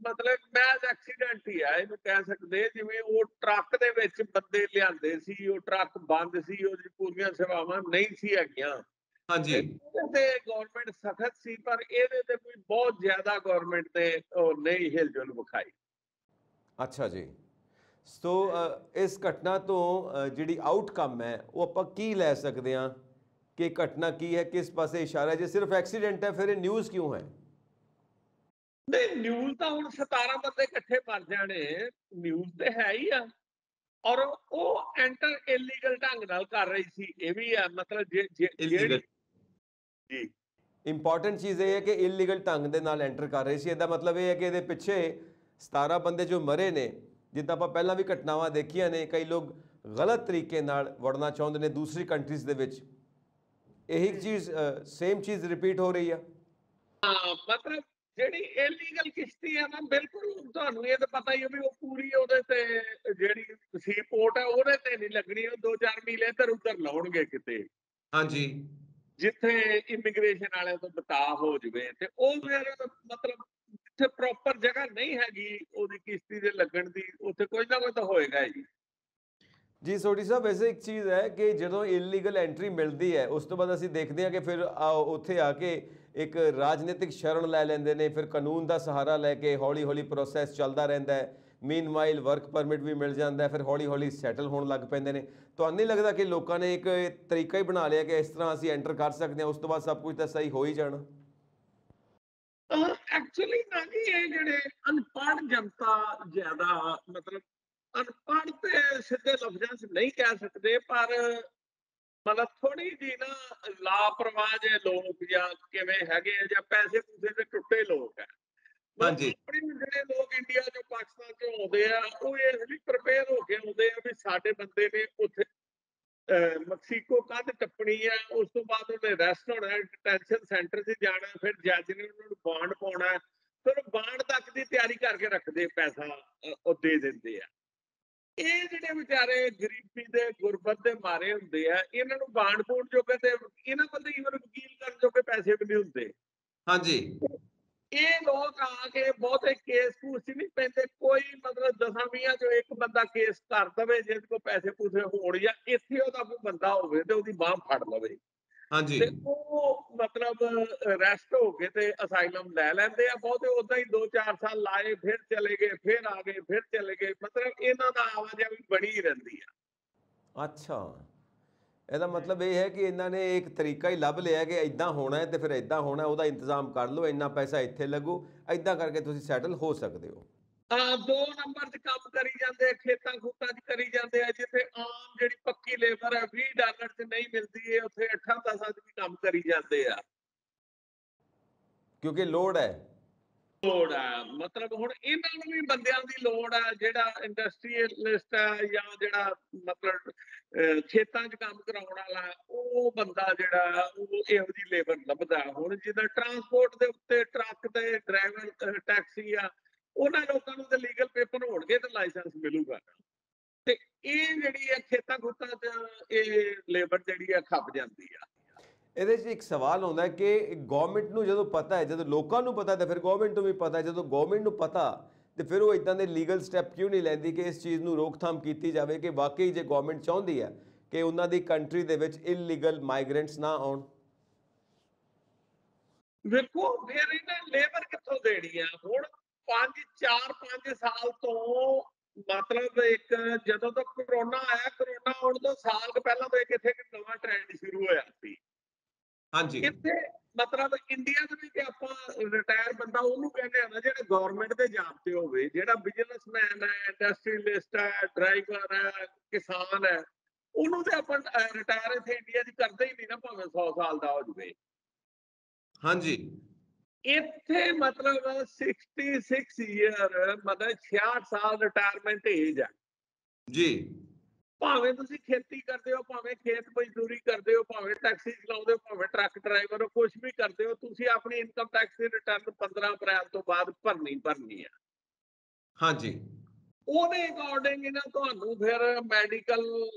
ਮਤਲਬ ਮੈਜ਼ ਐਕਸੀਡੈਂਟ ਹੀ ਆ ਇਹਨੂੰ ਕਹਿ ਸਕਦੇ। ਜਿਵੇਂ ਉਹ ਟਰੱਕ ਦੇ ਵਿੱਚ ਬੰਦੇ ਲਿਆਂਦੇ ਸੀ, ਉਹ ਟਰੱਕ ਬੰਦ ਸੀ, ਉਹਦੀ ਪੂਰੀਆਂ ਸੇਵਾਵਾਂ ਨਹੀਂ ਸੀ ਹੈਗੀਆਂ। ਹਾਂਜੀ। ਤੇ ਗਵਰਨਮੈਂਟ ਸਖਤ ਸੀ, ਪਰ ਇਹਦੇ ਤੇ ਕੋਈ ਬਹੁਤ ਜ਼ਿਆਦਾ ਗਵਰਨਮੈਂਟ ਨੇ ਉਹ ਨਹੀਂ ਹਿਲਜੁਲ ਵਿਖਾਈ। ਅੱਛਾ ਜੀ। ਸੋ ਇਸ ਘਟਨਾ ਤੋਂ ਜਿਹੜੀ ਆਊਟਕਮ ਹੈ ਉਹ ਆਪਾਂ ਕੀ ਲੈ ਸਕਦੇ ਹਾਂ ਕਿ ਘਟਨਾ ਕੀ ਹੈ, ਕਿਸ ਪਾਸੇ ਇਸ਼ਾਰਾ? ਜੇ ਸਿਰਫ ਐਕਸੀਡੈਂਟ ਹੈ ਫਿਰ ਇਹ ਨਿਊਜ਼ ਕਿਉਂ ਹੈ? ਨਹੀਂ, ਨਿਊਜ਼ ਤਾਂ ਹੁਣ 17 ਬੰਦੇ ਇਕੱਠੇ ਮਰ ਜਾਣੇ ਨਿਊਜ਼ ਤੇ ਹੈ ਹੀ ਆ। ਔਰ ਉਹ ਐਂਟਰ ਇਲੀਗਲ ਢੰਗ ਨਾਲ ਕਰ ਰਹੀ ਸੀ, ਇਹ ਵੀ ਆ। ਮਤਲਬ ਜਿਹੜੀ ਜੀ ਇੰਪੋਰਟੈਂਟ ਚੀਜ਼ ਇਹ ਹੈ ਕਿ ਇਲੀਗਲ ਢੰਗ ਦੇ ਨਾਲ ਐਂਟਰ ਕਰ ਰਹੇ ਸੀ। ਇਹਦਾ ਮਤਲਬ ਇਹ ਹੈ ਕਿ ਇਹਦੇ ਪਿੱਛੇ 17 ਬੰਦੇ ਜੋ ਮਰੇ ਨੇ, ਜਿੱਦਾਂ ਆਪਾਂ ਪਹਿਲਾਂ ਵੀ ਘਟਨਾਵਾਂ ਦੇਖੀਆਂ ਨੇ, ਕਈ ਲੋਕ ਗਲਤ ਤਰੀਕੇ ਨਾਲ ਵੜਨਾ ਚਾਹੁੰਦੇ ਨੇ ਦੂਸਰੀ ਕੰਟਰੀਜ਼ ਦੇ ਵਿੱਚ। ਇਹੀ ਚੀਜ਼ ਸੇਮ ਚੀਜ਼ ਰਿਪੀਟ ਹੋ ਰਹੀ ਆ। ਹਾਂ, ਮਤਲਬ ਜਿਹੜੀ ਇਲੀਗਲ ਕਿਸ਼ਤੀ ਆ ਨਾ, ਬਿਲਕੁਲ ਤੁਹਾਨੂੰ ਇਹ ਤਾਂ ਪਤਾ ਹੀ ਹੈ ਵੀ ਉਹ ਪੂਰੀ ਉਹਦੇ ਤੇ ਜਿਹੜੀ ਸੀ ਪੋਰਟ ਹੈ ਉਹਦੇ ਤੇ ਨਹੀਂ ਲੱਗਣੀ। ਉਹ 2-4 ਮੀਲ ਇੱਧਰ ਉੱਧਰ ਲਾਉਣਗੇ ਕਿਤੇ, ਹਾਂਜੀ, ਜਿੱਥੇ ਇਮੀਗ੍ਰੇਸ਼ਨ ਵਾਲਿਆਂ ਤੋਂ ਬਚਾਅ ਹੋ ਜਾਵੇ। ਤੇ ਉਹ ਫਿਰ ਮਤਲਬ ਜਿੱਥੇ ਪ੍ਰੋਪਰ ਜਗ੍ਹਾ ਨਹੀਂ ਹੈਗੀ ਉਹਦੀ ਕਿਸ਼ਤੀ ਦੇ ਲੱਗਣ ਦੀ, ਉੱਥੇ ਕੁਝ ਨਾ ਕੁਝ ਤਾਂ ਹੋਏਗਾ ਜੀ। ਜੀ ਸੋਢੀ ਸਾਹਿਬ, ਵੈਸੇ ਇੱਕ ਚੀਜ਼ ਹੈ ਕਿ ਜਦੋਂ ਇਲੀਗਲ ਐਂਟਰੀ ਮਿਲਦੀ ਹੈ ਉਸ ਤੋਂ ਬਾਅਦ ਅਸੀਂ ਦੇਖਦੇ ਹਾਂ ਕਿ ਫਿਰ ਉੱਥੇ ਆ ਕੇ ਇੱਕ ਰਾਜਨੀਤਿਕ ਸ਼ਰਨ ਲੈ ਲੈਂਦੇ ਨੇ, ਫਿਰ ਕਾਨੂੰਨ ਦਾ ਸਹਾਰਾ ਲੈ ਕੇ ਹੌਲੀ ਹੌਲੀ ਪ੍ਰੋਸੈਸ ਚੱਲਦਾ ਰਹਿੰਦਾ ਹੈ। ਮੀਨਵਾਈਲ ਵਰਕ ਪਰਮਿਟ ਵੀ ਮਿਲ ਜਾਂਦਾ ਹੈ, ਫਿਰ ਹੌਲੀ ਹੌਲੀ ਸੈਟਲ ਹੋਣ ਲੱਗ ਪੈਂਦੇ ਨੇ। ਤੁਹਾਨੂੰ ਨਹੀਂ ਲੱਗਦਾ ਕਿ ਲੋਕਾਂ ਨੇ ਇੱਕ ਤਰੀਕਾ ਹੀ ਬਣਾ ਲਿਆ ਕਿ ਇਸ ਤਰ੍ਹਾਂ ਅਸੀਂ ਐਂਟਰ ਕਰ ਸਕਦੇ ਹਾਂ, ਉਸ ਤੋਂ ਬਾਅਦ ਸਭ ਕੁਝ ਤਾਂ ਸਹੀ ਹੋ ਹੀ ਜਾਣਾ? ਐਕਚੁਅਲੀ ਨਾ ਜੀ, ਇਹ ਜਿਹੜੇ ਅਨਪੜ੍ਹ ਜਨਤਾ ਜ਼ਿਆਦਾ, ਮਤਲਬ ਅਨਪੜ੍ਹ ਤੇ ਸਿੱਧੇ ਲਫ਼ਜ਼ਾਂ 'ਚ ਨਹੀਂ ਕਹਿ ਸਕਦੇ, ਪਰ ਮਤਲਬ ਥੋੜੀ ਜਿਹੀ ਨਾ ਲਾਪਰਵਾਹ ਜਿਹੇ ਲੋਕ ਜਾਂ ਕਿਵੇਂ ਹੈਗੇ ਆ, ਜਾਂ ਪੈਸੇ ਪੂਸੇ ਦੇ ਟੁੱਟੇ ਲੋਕ ਹੈ। हाँ ਮਤਲਬ जी। ਆਪਣੇ ਜਿਹੜੇ ਲੋਕ ਇੰਡੀਆ ਚੋਂ ਪਾਕਿਸਤਾਨ ਚੋਂ ਆਉਂਦੇ ਆ ਉਹ ਇਸ ਲਈ ਪ੍ਰਿਪੇਅਰ ਹੋ ਕੇ ਆਉਂਦੇ ਆ ਵੀ ਸਾਡੇ ਬੰਦੇ ਨੇ ਉੱਥੇ ਮੈਕਸੀਕੋ ਕੰਧ ਟੱਪਣੀ ਆ, ਉਸ ਤੋਂ ਬਾਅਦ ਉਹਨੇ ਅਰੈਸਟ ਹੋਣਾ, ਡਿਟੈਂਸ਼ਨ ਸੈਂਟਰ 'ਚ ਜਾਣਾ, ਫਿਰ ਜੱਜ ਨੇ ਉਹਨਾਂ ਨੂੰ ਬਾਂਡ ਪਾਉਣਾ, ਫਿਰ ਬਾਂਡ ਤੱਕ ਦੀ ਤਿਆਰੀ ਕਰਕੇ ਰੱਖਦੇ, ਪੈਸਾ ਉਹ ਦੇ ਦਿੰਦੇ ਆ। ਇਹ ਜਿਹੜੇ ਵਿਚਾਰੇ ਗਰੀਬੀ ਦੇ ਗੁਰਬਤ ਦੇ ਮਾਰੇ ਹੁੰਦੇ ਆ, ਇਹਨਾਂ ਨੂੰ ਬਾਂਡ ਬੂੰਡ ਜੋਗੇ ਤੇ ਇਹਨਾਂ ਕੋਲ ਈਵਨ ਵਕੀਲ ਕਰਨ ਜੋਗੇ ਪੈਸੇ ਵੀ ਨਹੀਂ ਹੁੰਦੇ। हाँ जी। ਇਹ ਲੋਕ ਆ ਕੇ ਬਹੁਤੇ ਕੇਸ ਕੂਸ 'ਚ ਨਹੀਂ ਪੈਂਦੇ, ਕੋਈ ਮਤਲਬ 10-20 ਚੋਂ ਇੱਕ ਬੰਦਾ ਕੇਸ ਕਰ ਦਵੇ ਜਿਹਦੇ ਕੋਲ ਪੈਸੇ ਪੂਸੇ ਹੋਣ, ਜਾਂ ਇੱਥੇ ਉਹਦਾ ਕੋਈ ਬੰਦਾ ਹੋਵੇ ਤੇ ਉਹਦੀ ਬਾਂਹ ਫੜ ਲਵੇ हाँ जी। ਤੇ ਉਹ ਮਤਲਬ ਅਰੈਸਟ ਹੋ ਕੇ ਤੇ ਅਸਾਈਲਮ ਲੈ ਲੈਂਦੇ ਆ। ਬਹੁਤੇ ਉਦਾਂ ਹੀ 2-4 ਸਾਲ ਲਾਏ, ਫਿਰ ਚਲੇ ਗਏ, ਫਿਰ ਆ ਗਏ, ਫਿਰ ਚਲੇ ਗਏ। ਮਤਲਬ ਇਹਨਾਂ ਦਾ ਆਵਾਜਾਈ ਬਣੀ ਹੀ ਰਹਿੰਦੀ ਆ। अच्छा, ਇਹਦਾ ਮਤਲਬ ਇਹ ਹੈ ਕਿ ਇਹਨਾਂ ਨੇ ਇੱਕ ਤਰੀਕਾ ਹੀ ਲੱਭ ਲਿਆ ਕਿ ਇਦਾਂ ਹੋਣਾ ਹੈ ਤੇ ਫਿਰ ਇਦਾਂ ਹੋਣਾ, ਉਹਦਾ ਇੰਤਜ਼ਾਮ ਕਰ ਲਓ, ਇੰਨਾ ਪੈਸਾ ਇੱਥੇ ਲੱਗੂ, ਇਦਾਂ ਕਰਕੇ ਤੁਸੀਂ ਸੈਟਲ ਹੋ ਸਕਦੇ ਹੋ। ਹਾਂ, 2 ਨੰਬਰ 'ਚ ਕੰਮ ਕਰੀ ਜਾਂਦੇ ਆ, ਖੇਤਾਂ ਖੂਤਾਂ 'ਚ ਕਰੀ ਜਾਂਦੇ ਆ, ਜਿੱਥੇ ਆਮ ਜਿਹੜੀ ਪੱਕੀ ਲੇਬਰ ਹੈ $20 'ਚ ਨਹੀਂ ਮਿਲਦੀ, ਉੱਥੇ 8-10 'ਚ ਵੀ ਕੰਮ ਕਰੀ ਜਾਂਦੇ ਆ। ਕਿਉਂਕਿ ਲੋੜ ਹੈ। ਲੋੜ ਆ, ਮਤਲਬ ਹੁਣ ਇਹਨਾਂ ਨੂੰ ਵੀ ਬੰਦਿਆਂ ਦੀ ਲੋੜ ਆ, ਜਿਹੜਾ ਇੰਡਸਟਰੀਅਲਿਸਟ ਆ ਜਾਂ ਜਿਹੜਾ ਮਤਲਬ ਖੇਤਾਂ 'ਚ ਕੰਮ ਕਰਾਉਣ ਵਾਲਾ, ਉਹ ਬੰਦਾ ਜਿਹੜਾ ਉਹ ਇਹੋ ਜਿਹੀ ਲੇਬਰ ਲੱਭਦਾ। ਹੁਣ ਜਿੱਦਾਂ ਟਰਾਂਸਪੋਰਟ ਦੇ ਉੱਤੇ ਟਰੱਕ ਤੇ ਡਰਾਈਵਰ ਟੈਕਸੀ ਆ, ਉਹਨਾਂ ਲੋਕਾਂ ਨੂੰ ਤਾਂ ਲੀਗਲ ਪੇਪਰ ਹੋਣਗੇ ਤੇ ਲਾਇਸੈਂਸ ਮਿਲੂਗਾ। ਤੇ ਇਹ ਜਿਹੜੀ ਆ ਖੇਤਾਂ ਖੂਤਾਂ 'ਚ ਇਹ ਲੇਬਰ ਜਿਹੜੀ ਆ ਖੱਪ ਜਾਂਦੀ ਆ। ਇਹਦੇ 'ਚ ਇੱਕ ਸਵਾਲ ਆਉਂਦਾ ਕਿ ਗਵਰਨਮੈਂਟ ਨੂੰ ਜਦੋਂ ਪਤਾ ਹੈ, ਜਦੋਂ ਲੋਕਾਂ ਨੂੰ ਪਤਾ ਤਾਂ ਫਿਰ ਗਵਰਨਮੈਂਟ ਨੂੰ ਵੀ ਪਤਾ ਹੈ। ਜਦੋਂ ਗਵਰਨਮੈਂਟ ਨੂੰ ਪਤਾ ਤੇ ਫਿਰ ਉਹ ਇਦਾਂ ਦੇ ਲੀਗਲ ਸਟੈਪ ਕਿਉਂ ਨਹੀਂ ਲੈਂਦੀ ਕਿ ਇਸ ਚੀਜ਼ ਨੂੰ ਰੋਕਥਾਮ ਕੀਤੀ ਜਾਵੇ, ਕਿ ਵਾਕਈ ਜੇ ਗਵਰਨਮੈਂਟ ਚਾਹੁੰਦੀ ਹੈ ਕਿ ਉਹਨਾਂ ਦੀ ਕੰਟਰੀ ਦੇ ਵਿੱਚ ਇਲੀਗਲ ਮਾਈਗ੍ਰੈਂਟਸ ਨਾ ਆਉਣ। ਵੇਖੋ ਫਿਰ ਇਹਨਾਂ ਲੇਬਰ ਕਿੱਥੋਂ ਦੇਣੀ ਆ? ਹੁਣ 4-5 ਸਾਲ ਤੋਂ ਮਤਲਬ ਇੱਕ ਜਦੋਂ ਤੋਂ ਕਰੋਨਾ ਆਇਆ, ਕਰੋਨਾ ਆਉਣ ਤੋਂ ਸਾਲ ਕੁ ਪਹਿਲਾਂ ਤੋਂ ਇੱਕ ਇੱਥੇ ਇੱਕ ਨਵਾਂ ਟ੍ਰੈਂਡ ਸ਼ੁਰੂ ਹੋਇਆ ਸੀ। ਹਾਂਜੀ। ਇੱਥੇ ਮਤਲਬ ਇੰਡੀਆ ਦੇ ਵਿੱਚ ਆਪਾਂ ਰਿਟਾਇਰ ਬੰਦਾ ਉਹਨੂੰ ਕਹਿੰਦੇ ਆ ਨਾ ਜਿਹੜਾ ਗਵਰਨਮੈਂਟ ਦੇ ਜਾਬ ਤੇ ਹੋਵੇ, ਜਿਹੜਾ ਬਿਜ਼ਨਸਮੈਨ ਹੈ, ਇੰਡਸਟਰੀਅਲਿਸਟ ਹੈ, ਡਰਾਈਵਰ ਹੈ, ਕਿਸਾਨ ਹੈ, ਉਹਨੂੰ ਤੇ ਆਪਾਂ ਰਿਟਾਇਰ ਇੱਥੇ ਇੰਡੀਆ 'ਚ ਕਰਦੇ ਹੀ ਨਹੀਂ ਨਾ, ਭਾਵੇਂ 100 ਸਾਲ ਦਾ ਹੋ ਜਾਵੇ। ਹਾਂਜੀ। ਇੱਥੇ ਮਤਲਬ 66 ਈਅਰ, ਮਤਲਬ 66 ਸਾਲ ਰਿਟਾਇਰਮੈਂਟ ਏਜ ਆ। ਜੀ। ਭਾਵੇਂ ਤੁਸੀਂ ਖੇਤੀ ਕਰਦੇ ਹੋ, ਭਾਵੇਂ ਖੇਤ ਮਜ਼ਦੂਰੀ ਕਰਦੇ ਹੋ, ਭਾਵੇਂ ਟੈਕਸੀ ਚਲਾਉਂਦੇ ਹੋ, ਭਾਵੇਂ ਟਰੱਕ ਡਰਾਈਵਰ ਹੋ, ਕੁਝ ਵੀ ਕਰਦੇ ਹੋ, ਤੁਸੀਂ ਆਪਣੀ ਇਨਕਮ ਟੈਕਸ ਦੀ ਰਿਟਰਨ 15 ਅਪ੍ਰੈਲ ਤੋਂ ਬਾਅਦ ਭਰਨੀ ਆ। ਹਾਂਜੀ। ਉਹਦੇ ਅਕੋਰਡਿੰਗ ਇਹਨਾਂ ਤੁਹਾਨੂੰ ਫਿਰ ਮੈਡੀਕਲ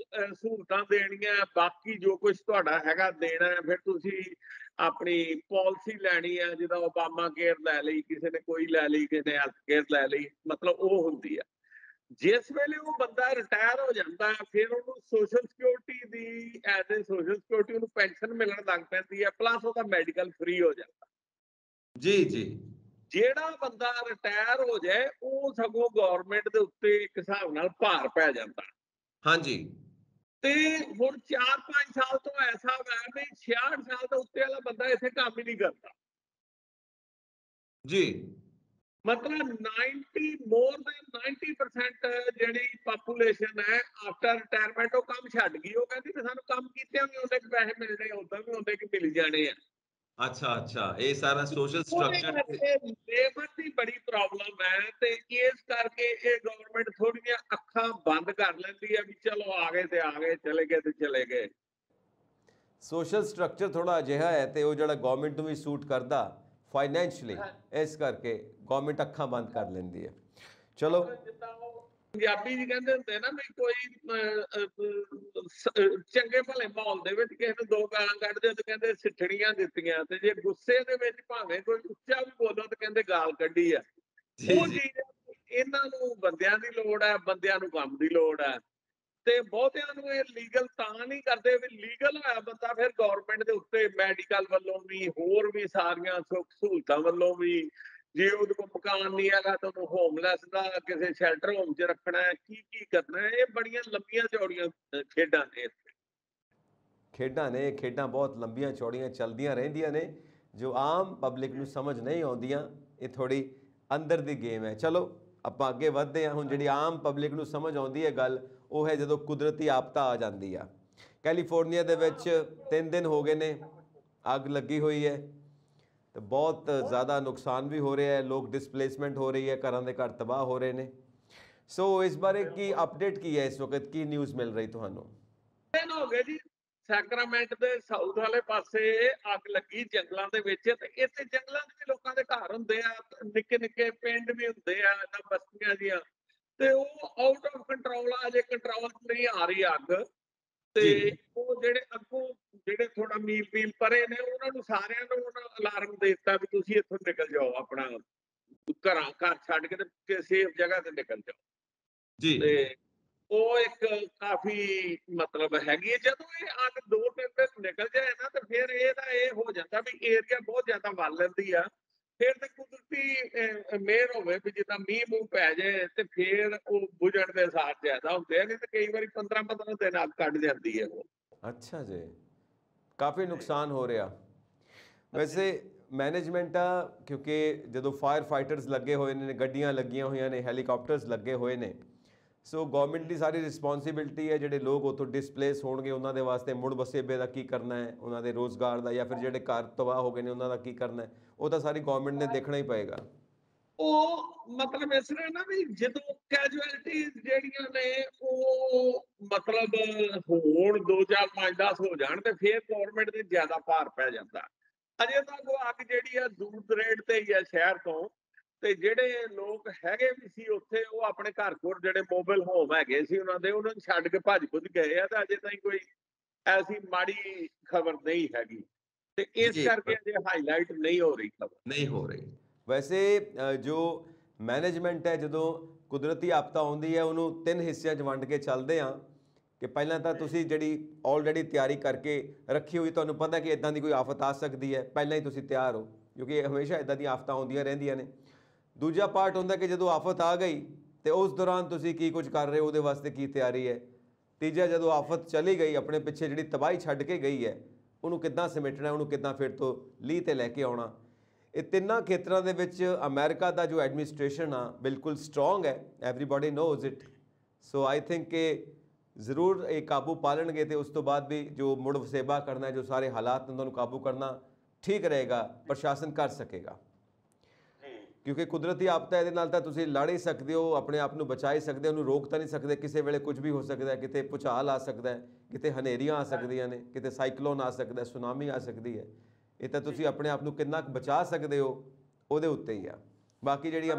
ਸਹੂਲਤਾਂ ਦੇਣੀਆਂ, ਬਾਕੀ ਜੋ ਕੁਝ ਤੁਹਾਡਾ ਹੈਗਾ ਦੇਣਾ ਹੈ। ਫਿਰ ਤੁਸੀਂ ਆਪਣੀ ਪਾਲਿਸੀ ਲੈਣੀ ਆ, ਜਿੱਦਾਂ ਓਬਾਮਾ ਕੇਅਰ ਲੈ ਲਈ, ਕਿਸੇ ਨੇ ਕੋਈ ਲੈ ਲਈ, ਕਿਸੇ ਨੇ ਹੈਲਥ ਕੇਅਰ ਲੈ ਲਈ, ਮਤਲਬ ਉਹ ਹੁੰਦੀ ਆ। ਜਿਸ ਵੇਲੇ ਉਹ ਬੰਦਾ ਰਿਟਾਇਰ ਹੋ ਜਾਂਦਾ ਹੈ, ਫਿਰ ਉਹਨੂੰ social security the as a social security ਉਹਨੂੰ ਪੈਨਸ਼ਨ ਮਿਲਣ ਲੱਗ ਪੈਂਦੀ ਹੈ, ਪਲੱਸ ਉਹਦਾ ਮੈਡੀਕਲ ਫ੍ਰੀ ਹੋ ਜਾਂਦਾ। ਜੀ ਜੀ। ਜਿਹੜਾ ਬੰਦਾ ਰਿਟਾਇਰ ਹੋ ਜਾਏ ਉਹ ਸਗੋਂ ਗਵਰਨਮੈਂਟ ਦੇ ਉੱਤੇ ਇੱਕ ਹਿਸਾਬ ਨਾਲ ਭਾਰ ਪੈ ਜਾਂਦਾ। ਹਾਂਜੀ। ਤੇ ਹੁਣ 4-5 ਸਾਲ ਤੋਂ ਐਸਾ ਹੋਇਆ ਵੀ 66 ਸਾਲ ਤੋਂ ਉੱਤੇ ਵਾਲਾ ਬੰਦਾ ਇੱਥੇ ਕੰਮ ਹੀ ਨਹੀਂ ਕਰਦਾ। ਜੀ। ਮਤਲਬ 90 ਮੋਰ ਦੈਨ 90% ਜਿਹੜੀ ਪਾਪੂਲੇਸ਼ਨ ਹੈ ਆਫਟਰ ਰਿਟਾਇਰਮੈਂਟ ਉਹ ਕੰਮ ਛੱਡ ਗਈ। ਉਹ ਕਹਿੰਦੀ ਵੀ ਸਾਨੂੰ ਕੰਮ ਕੀਤਿਆਂ ਵੀ ਉਹਦੇ ਪੈਸੇ ਮਿਲਣੇ, ਉਦਾਂ ਵੀ ਉਹਦੇ ਕਿ ਮਿਲ ਜਾਣੇ ਆ। ਅੱਛਾ ਅੱਛਾ, ਇਹ ਸਾਰਾ ਸੋਸ਼ਲ ਉਹਦੇ ਸਟਰਕਚਰ। ਕਰਕੇ ਲੇਬਰ ਦੀ ਬੜੀ ਪ੍ਰੋਬਲਮ ਹੈ ਤੇ ਇਸ ਕਰਕੇ ਇਹ ਗਵਰਨਮੈਂਟ ਥੋੜੀਆਂ ਅੱਖਾਂ ਬੰਦ ਕਰ ਲੈਂਦੀ ਹੈ ਵੀ ਚਲੋ ਆ ਗਏ ਤੇ ਆ ਗਏ, ਚਲੇ ਗਏ ਤੇ ਚਲੇ ਗਏ। ਸੋਸ਼ਲ ਸਟਰਕਚਰ ਥੋੜਾ ਅਜਿਹਾ ਹੈ ਤੇ ਉਹ ਜਿਹੜਾ ਗਵਰਨਮੈਂਟ ਨੂੰ ਵੀ ਸੂਟ ਕਰਦਾ ਫਾਈਨੈਂਸ਼ਲੀ, ਇਸ ਕਰਕੇ ਗਵਰਨਮੈਂਟ ਅੱਖਾਂ ਬੰਦ ਕਰ ਲੈਂਦੀ ਹੈ। ਚਲੋ, ਜਿੱਦਾਂ ਉਹ ਪੰਜਾਬੀ ਜੀ ਕਹਿੰਦੇ ਹੁੰਦੇ ਨਾ ਵੀ ਕੋਈ ਚੰਗੇ ਭਲੇ ਮਾਹੌਲ ਦੇ ਵਿੱਚ ਕਿਸੇ ਨੂੰ 2 ਗਾਲਾਂ ਕੱਢਦੇ ਤੇ ਕਹਿੰਦੇ ਸਿੱਠਣੀਆਂ ਦਿੱਤੀਆਂ, ਤੇ ਜੇ ਗੁੱਸੇ ਦੇ ਵਿੱਚ ਭਾਵੇਂ ਕੋਈ ਉੱਚਾ ਵੀ ਬੋਲੋ ਤੇ ਕਹਿੰਦੇ ਗਾਲ ਕੱਢੀ ਆ। ਜੀ ਉਹ ਜੀ। ਚੀਜ਼ ਇਹਨਾਂ ਨੂੰ ਬੰਦਿਆਂ ਦੀ ਲੋੜ ਹੈ, ਬੰਦਿਆਂ ਨੂੰ ਕੰਮ ਦੀ ਲੋੜ ਹੈ। ਤੇ ਬਹੁਤਿਆਂ ਨੂੰ ਇਹ ਲੀਗਲ ਤਾਂ ਨਹੀਂ ਕਰਦੇ ਵੀ ਲੀਗਲ ਹੋਇਆ ਬੰਦਾ ਫਿਰ ਗਵਰਨਮੈਂਟ ਦੇ ਉੱਤੇ ਮੈਡੀਕਲ ਵੱਲੋਂ ਵੀ, ਹੋਰ ਵੀ ਸਾਰੀਆਂ ਸੁੱਖ ਸਹੂਲਤਾਂ ਵੱਲੋਂ ਵੀ, ਜੇ ਉਹਦੇ ਕੋਲ ਮਕਾਨ ਨਹੀਂ ਹੈਗਾ ਤਾਂ ਉਹਨੂੰ ਹੋਮਲੈਸ ਦਾ ਕਿਸੇ ਸ਼ੈਲਟਰ ਹੋਮ 'ਚ ਰੱਖਣਾ ਹੈ, ਕੀ ਕਰਨਾ ਹੈ। ਇਹ ਬੜੀਆਂ ਲੰਬੀਆਂ ਚੌੜੀਆਂ ਖੇਡਾਂ ਨੇ। ਖੇਡਾਂ ਨੇ, ਖੇਡਾਂ ਬਹੁਤ ਲੰਬੀਆਂ ਚੌੜੀਆਂ ਚੱਲਦੀਆਂ ਰਹਿੰਦੀਆਂ ਨੇ, ਜੋ ਆਮ ਪਬਲਿਕ ਨੂੰ ਸਮਝ ਨਹੀਂ ਆਉਂਦੀਆਂ। ਇਹ ਥੋੜੀ ਅੰਦਰ ਦੀ ਗੇਮ ਹੈ। ਚਲੋ ਆਪਾਂ ਅੱਗੇ ਵਧਦੇ ਹਾਂ। ਹੁਣ ਜਿਹੜੀ ਆਮ ਪਬਲਿਕ ਨੂੰ ਸਮਝ ਆਉਂਦੀ ਹੈ ਗੱਲ, ਉਹ ਹੈ ਜਦੋਂ ਕੁਦਰਤੀ ਆਫਤਾਂ ਆ ਜਾਂਦੀ ਆ। ਕੈਲੀਫੋਰਨੀਆ ਦੇ ਵਿੱਚ 3 ਦਿਨ ਹੋ ਗਏ ਨੇ ਅੱਗ ਲੱਗੀ ਹੋਈ ਹੈ ਤੇ ਬਹੁਤ ਜ਼ਿਆਦਾ ਨੁਕਸਾਨ ਵੀ ਹੋ ਰਿਹਾ ਹੈ, ਲੋਕ ਡਿਸਪਲੇਸਮੈਂਟ ਹੋ ਰਹੀ ਹੈ, ਘਰਾਂ ਦੇ ਘਰ ਤਬਾਹ ਹੋ ਰਹੇ ਨੇ। ਸੋ ਇਸ ਬਾਰੇ ਕੀ ਅਪਡੇਟ ਕੀ ਹੈ ਇਸ ਵਕਤ, ਕੀ ਨਿਊਜ਼ ਮਿਲ ਰਹੀ ਤੁਹਾਨੂੰ? ਦਿਨ ਹੋ ਗਏ ਜੀ, ਸੈਕਰਾਮੈਂਟ ਦੇ ਸਾਊਥ ਵਾਲੇ ਪਾਸੇ ਅੱਗ ਲੱਗੀ ਜੰਗਲਾਂ ਦੇ ਵਿੱਚ, ਤੇ ਇੱਥੇ ਜੰਗਲਾਂ ਦੇ ਵੀ ਲੋਕਾਂ ਦੇ ਘਰ ਹੁੰਦੇ ਆ, ਨਿੱਕੇ ਨਿੱਕੇ ਪਿੰਡ ਵੀ ਹੁੰਦੇ ਆ, ਨਾ ਬਸਤੀਆਂ ਜੀਆਂ, ਤੇ ਉਹ ਆਊਟ ਆਫ ਕੰਟਰੋਲ ਆ, ਜੇ ਕੰਟਰੋਲ ਨਹੀਂ ਆ ਰਹੀ ਅੱਗ, ਤੇ ਜੀ ਉਹ ਜਿਹੜੇ ਅੱਗੋਂ ਜਿਹੜੇ ਥੋੜਾ ਮੀਲ ਪਰੇ ਨੇ, ਉਹਨਾਂ ਨੂੰ ਸਾਰਿਆਂ ਨੂੰ ਅਲਾਰਮ ਦੇ ਦਿੱਤਾ ਵੀ ਤੁਸੀਂ ਇੱਥੋਂ ਨਿਕਲ ਜਾਓ, ਆਪਣਾ ਘਰ ਛੱਡ ਕੇ ਤੇ ਸੇਫ ਜਗ੍ਹਾ ਤੇ ਨਿਕਲ ਜਾਓ। ਜੀ ਤੇ ਉਹ ਇੱਕ ਕਾਫੀ ਮਤਲਬ ਹੈਗੀ ਹੈ, ਜਦੋਂ ਇਹ ਅੱਗ 2-3 ਦਿਨ ਨਿਕਲ ਜਾਏ ਨਾ, ਤੇ ਫਿਰ ਇਹਦਾ ਇਹ ਹੋ ਜਾਂਦਾ ਵੀ ਏਰੀਆ ਬਹੁਤ ਜ਼ਿਆਦਾ ਵੱਲ ਲੈਂਦੀ ਆ। ਫਿਰ ਤੇ ਕੁਦਰਤੀ ਮਿਹਰ ਹੋਵੇ ਵੀ ਜਿੱਦਾਂ ਮੀਂਹ ਮੂੰਹ ਪੈ ਜਾਏ, ਤੇ ਫਿਰ ਉਹ ਬੁਝਣ ਦੇ ਆਸਾਰ ਜ਼ਿਆਦਾ ਹੁੰਦੇ ਆ, ਨਹੀਂ ਤੇ ਕਈ ਵਾਰੀ 15-15 ਦਿਨ ਅੱਗ ਕੱਢ ਜਾਂਦੀ ਹੈ ਉਹ। ਅੱਛਾ ਜੀ, ਕਾਫੀ ਨੁਕਸਾਨ ਹੋ ਰਿਹਾ। ਵੈਸੇ ਮੈਨੇਜਮੈਂਟ ਆ, ਕਿਉਂਕਿ ਜਦੋਂ ਫਾਇਰ ਫਾਈਟਰਸ ਲੱਗੇ ਹੋਏ ਨੇ, ਗੱਡੀਆਂ ਲੱਗੀਆਂ ਹੋਈਆਂ ਨੇ, ਹੈਲੀਕਾਪਟਰਸ ਲੱਗੇ ਹੋਏ ਨੇ, ਸੋ ਗਵਰਨਮੈਂਟ ਦੀ ਸਾਰੀ ਰਿਸਪੌਂਸਿਬਿਲਟੀ ਹੈ। ਜਿਹੜੇ ਲੋਕ ਉੱਥੋਂ ਡਿਸਪਲੇਸ ਹੋਣਗੇ ਉਹਨਾਂ ਦੇ ਵਾਸਤੇ ਮੁੜ ਵਸੇਬੇ ਦਾ ਕੀ ਕਰਨਾ ਹੈ, ਉਹਨਾਂ ਦੇ ਰੋਜ਼ਗਾਰ ਦਾ, ਜਾਂ ਫਿਰ ਜਿਹੜੇ ਘਰ ਤਬਾਹ ਹੋ ਗਏ ਨੇ ਉਹਨਾਂ ਦਾ ਕੀ ਕਰਨਾ ਹੈ, ਉਹ ਤਾਂ ਸਾਰੀ ਗਵਰਨਮੈਂਟ ਨੇ ਦੇਖਣਾ ਹੀ ਪਏਗਾ। ਉਹ ਮਤਲਬ ਇਸ ਤਰ੍ਹਾਂ ਨਾ ਵੀ ਜਦੋਂ ਕੈਜੁਅਲਟੀਜ਼ ਜਿਹੜੀਆਂ ਨੇ ਉਹ ਮਤਲਬ ਹੋਣ 2 4 5 10 ਹੋ ਜਾਣ, ਤੇ ਫਿਰ ਗਵਰਨਮੈਂਟ ਦੇ ਜ਼ਿਆਦਾ ਭਾਰ ਪੈ ਜਾਂਦਾ। ਅਜੇ ਤੱਕ ਉਹ ਅੱਗ ਜਿਹੜੀ ਆ ਦੂਰ ਦਰੇੜ ਤੇ ਹੀ ਆ ਸ਼ਹਿਰ ਤੋਂ, ਤੇ ਜਿਹੜੇ ਲੋਕ ਹੈਗੇ ਵੀ ਸੀ ਉੱਥੇ, ਉਹ ਆਪਣੇ ਘਰ ਕੋਲ ਜਿਹੜੇ ਮੋਬਾਈਲ ਹੋਮ ਹੈਗੇ ਸੀ ਉਹਨਾਂ ਦੇ, ਉਹਨਾਂ ਨੂੰ ਛੱਡ ਕੇ ਭੱਜ ਭੁੱਜ ਗਏ ਆ, ਤੇ ਅਜੇ ਤਾਈਂ ਕੋਈ ਐਸੀ ਮਾੜੀ ਖਬਰ ਨਹੀਂ ਹੈਗੀ, ਤੇ ਇਸ ਜੀ ਕਰਕੇ ਅਜੇ ਹਾਈਲਾਈਟ ਨਹੀਂ ਹੋ ਰਹੀ ਖਬਰ। ਨਹੀਂ ਹੋ ਰਹੀ। ਵੈਸੇ ਜੋ ਮੈਨੇਜਮੈਂਟ ਹੈ, ਜਦੋਂ ਕੁਦਰਤੀ ਆਫਤ ਆਉਂਦੀ ਹੈ ਉਹਨੂੰ 3 ਹਿੱਸਿਆਂ 'ਚ ਵੰਡ ਕੇ ਚੱਲਦੇ ਹਾਂ, ਕਿ ਪਹਿਲਾਂ ਤਾਂ ਤੁਸੀਂ ਜਿਹੜੀ ਆਲਰੇਡੀ ਤਿਆਰੀ ਕਰਕੇ ਰੱਖੀ ਹੋਈ, ਤੁਹਾਨੂੰ ਪਤਾ ਕਿ ਇਦਾਂ ਦੀ ਕੋਈ ਆਫਤ ਆ ਸਕਦੀ ਹੈ, ਪਹਿਲਾਂ ਹੀ ਤੁਸੀਂ ਤਿਆਰ ਹੋ, ਕਿਉਂਕਿ ਹਮੇਸ਼ਾ ਇਦਾਂ ਦੀਆਂ ਆਫਤਾਂ ਆਉਂਦੀਆਂ ਰਹਿੰਦੀਆਂ ਨੇ। ਦੂਜਾ ਪਾਰਟ ਹੁੰਦਾ ਕਿ ਜਦੋਂ ਆਫਤ ਆ ਗਈ ਤੇ ਉਸ ਦੌਰਾਨ ਤੁਸੀਂ ਕੀ ਕੁਝ ਕਰ ਰਹੇ ਹੋ, ਉਹਦੇ ਵਾਸਤੇ ਕੀ ਤਿਆਰੀ ਹੈ। ਤੀਜਾ, ਜਦੋਂ ਆਫਤ ਚਲੀ ਗਈ, ਆਪਣੇ ਪਿੱਛੇ ਜਿਹੜੀ ਤਬਾਹੀ ਛੱਡ ਕੇ ਗਈ ਹੈ, ਉਹਨੂੰ ਕਿੱਦਾਂ ਸਮੇਟਣਾ, ਉਹਨੂੰ ਕਿੱਦਾਂ ਫਿਰ ਤੋਂ ਲੀਹ ਤੇ ਲੈ ਕੇ ਆਉਣਾ। ਇਹ ਤਿੰਨਾਂ ਖੇਤਰਾਂ ਦੇ ਵਿੱਚ ਅਮਰੀਕਾ ਦਾ ਜੋ ਐਡਮਿਨਿਸਟ੍ਰੇਸ਼ਨ ਆ ਬਿਲਕੁਲ ਸਟਰੋਂਗ ਹੈ, everybody knows it. So I think ਕਿ ਜ਼ਰੂਰ ਇਹ ਕਾਬੂ ਪਾ ਲੈਣਗੇ, ਤੇ ਉਸ ਤੋਂ ਬਾਅਦ ਵੀ ਜੋ ਮੁੜ ਵਸੇਬਾ ਕਰਨਾ, ਜੋ ਸਾਰੇ ਹਾਲਾਤ ਨੇ ਉਹਨਾਂ ਨੂੰ ਕਾਬੂ ਕਰਨਾ ਠੀਕ ਰਹੇਗਾ, ਪ੍ਰਸ਼ਾਸਨ ਕਰ ਸਕੇਗਾ। ਕਿਉਂਕਿ ਕੁਦਰਤੀ ਆਫਤ ਇਹਦੇ ਨਾਲ ਤਾਂ ਤੁਸੀਂ ਲੜ ਹੀ ਸਕਦੇ ਹੋ, ਆਪਣੇ ਆਪ ਨੂੰ ਬਚਾ ਹੀ ਸਕਦੇ ਹੋ, ਉਹਨੂੰ ਰੋਕ ਤਾਂ ਨਹੀਂ ਸਕਦੇ। ਕਿਸੇ ਵੇਲੇ ਕੁਝ ਵੀ ਹੋ ਸਕਦਾ ਹੈ, ਕਿਤੇ ਭੂਚਾਲ ਆ ਸਕਦਾ ਹੈ, ਕਿਤੇ ਹਨੇਰੀਆਂ ਆ ਸਕਦੀਆਂ ਨੇ, ਕਿਤੇ ਸਾਈਕਲੋਨ ਆ ਸਕਦਾ, ਸੁਨਾਮੀ ਆ ਸਕਦੀ ਹੈ। ਇਹ ਤਾਂ ਤੁਸੀਂ ਆਪਣੇ ਆਪ ਨੂੰ ਕਿੰਨਾ ਕੁ ਬਚਾ ਸਕਦੇ ਹੋ ਉਹਦੇ ਉੱਤੇ ਹੀ ਆ। ਬਾਕੀ ਜਿਹੜੀਆਂ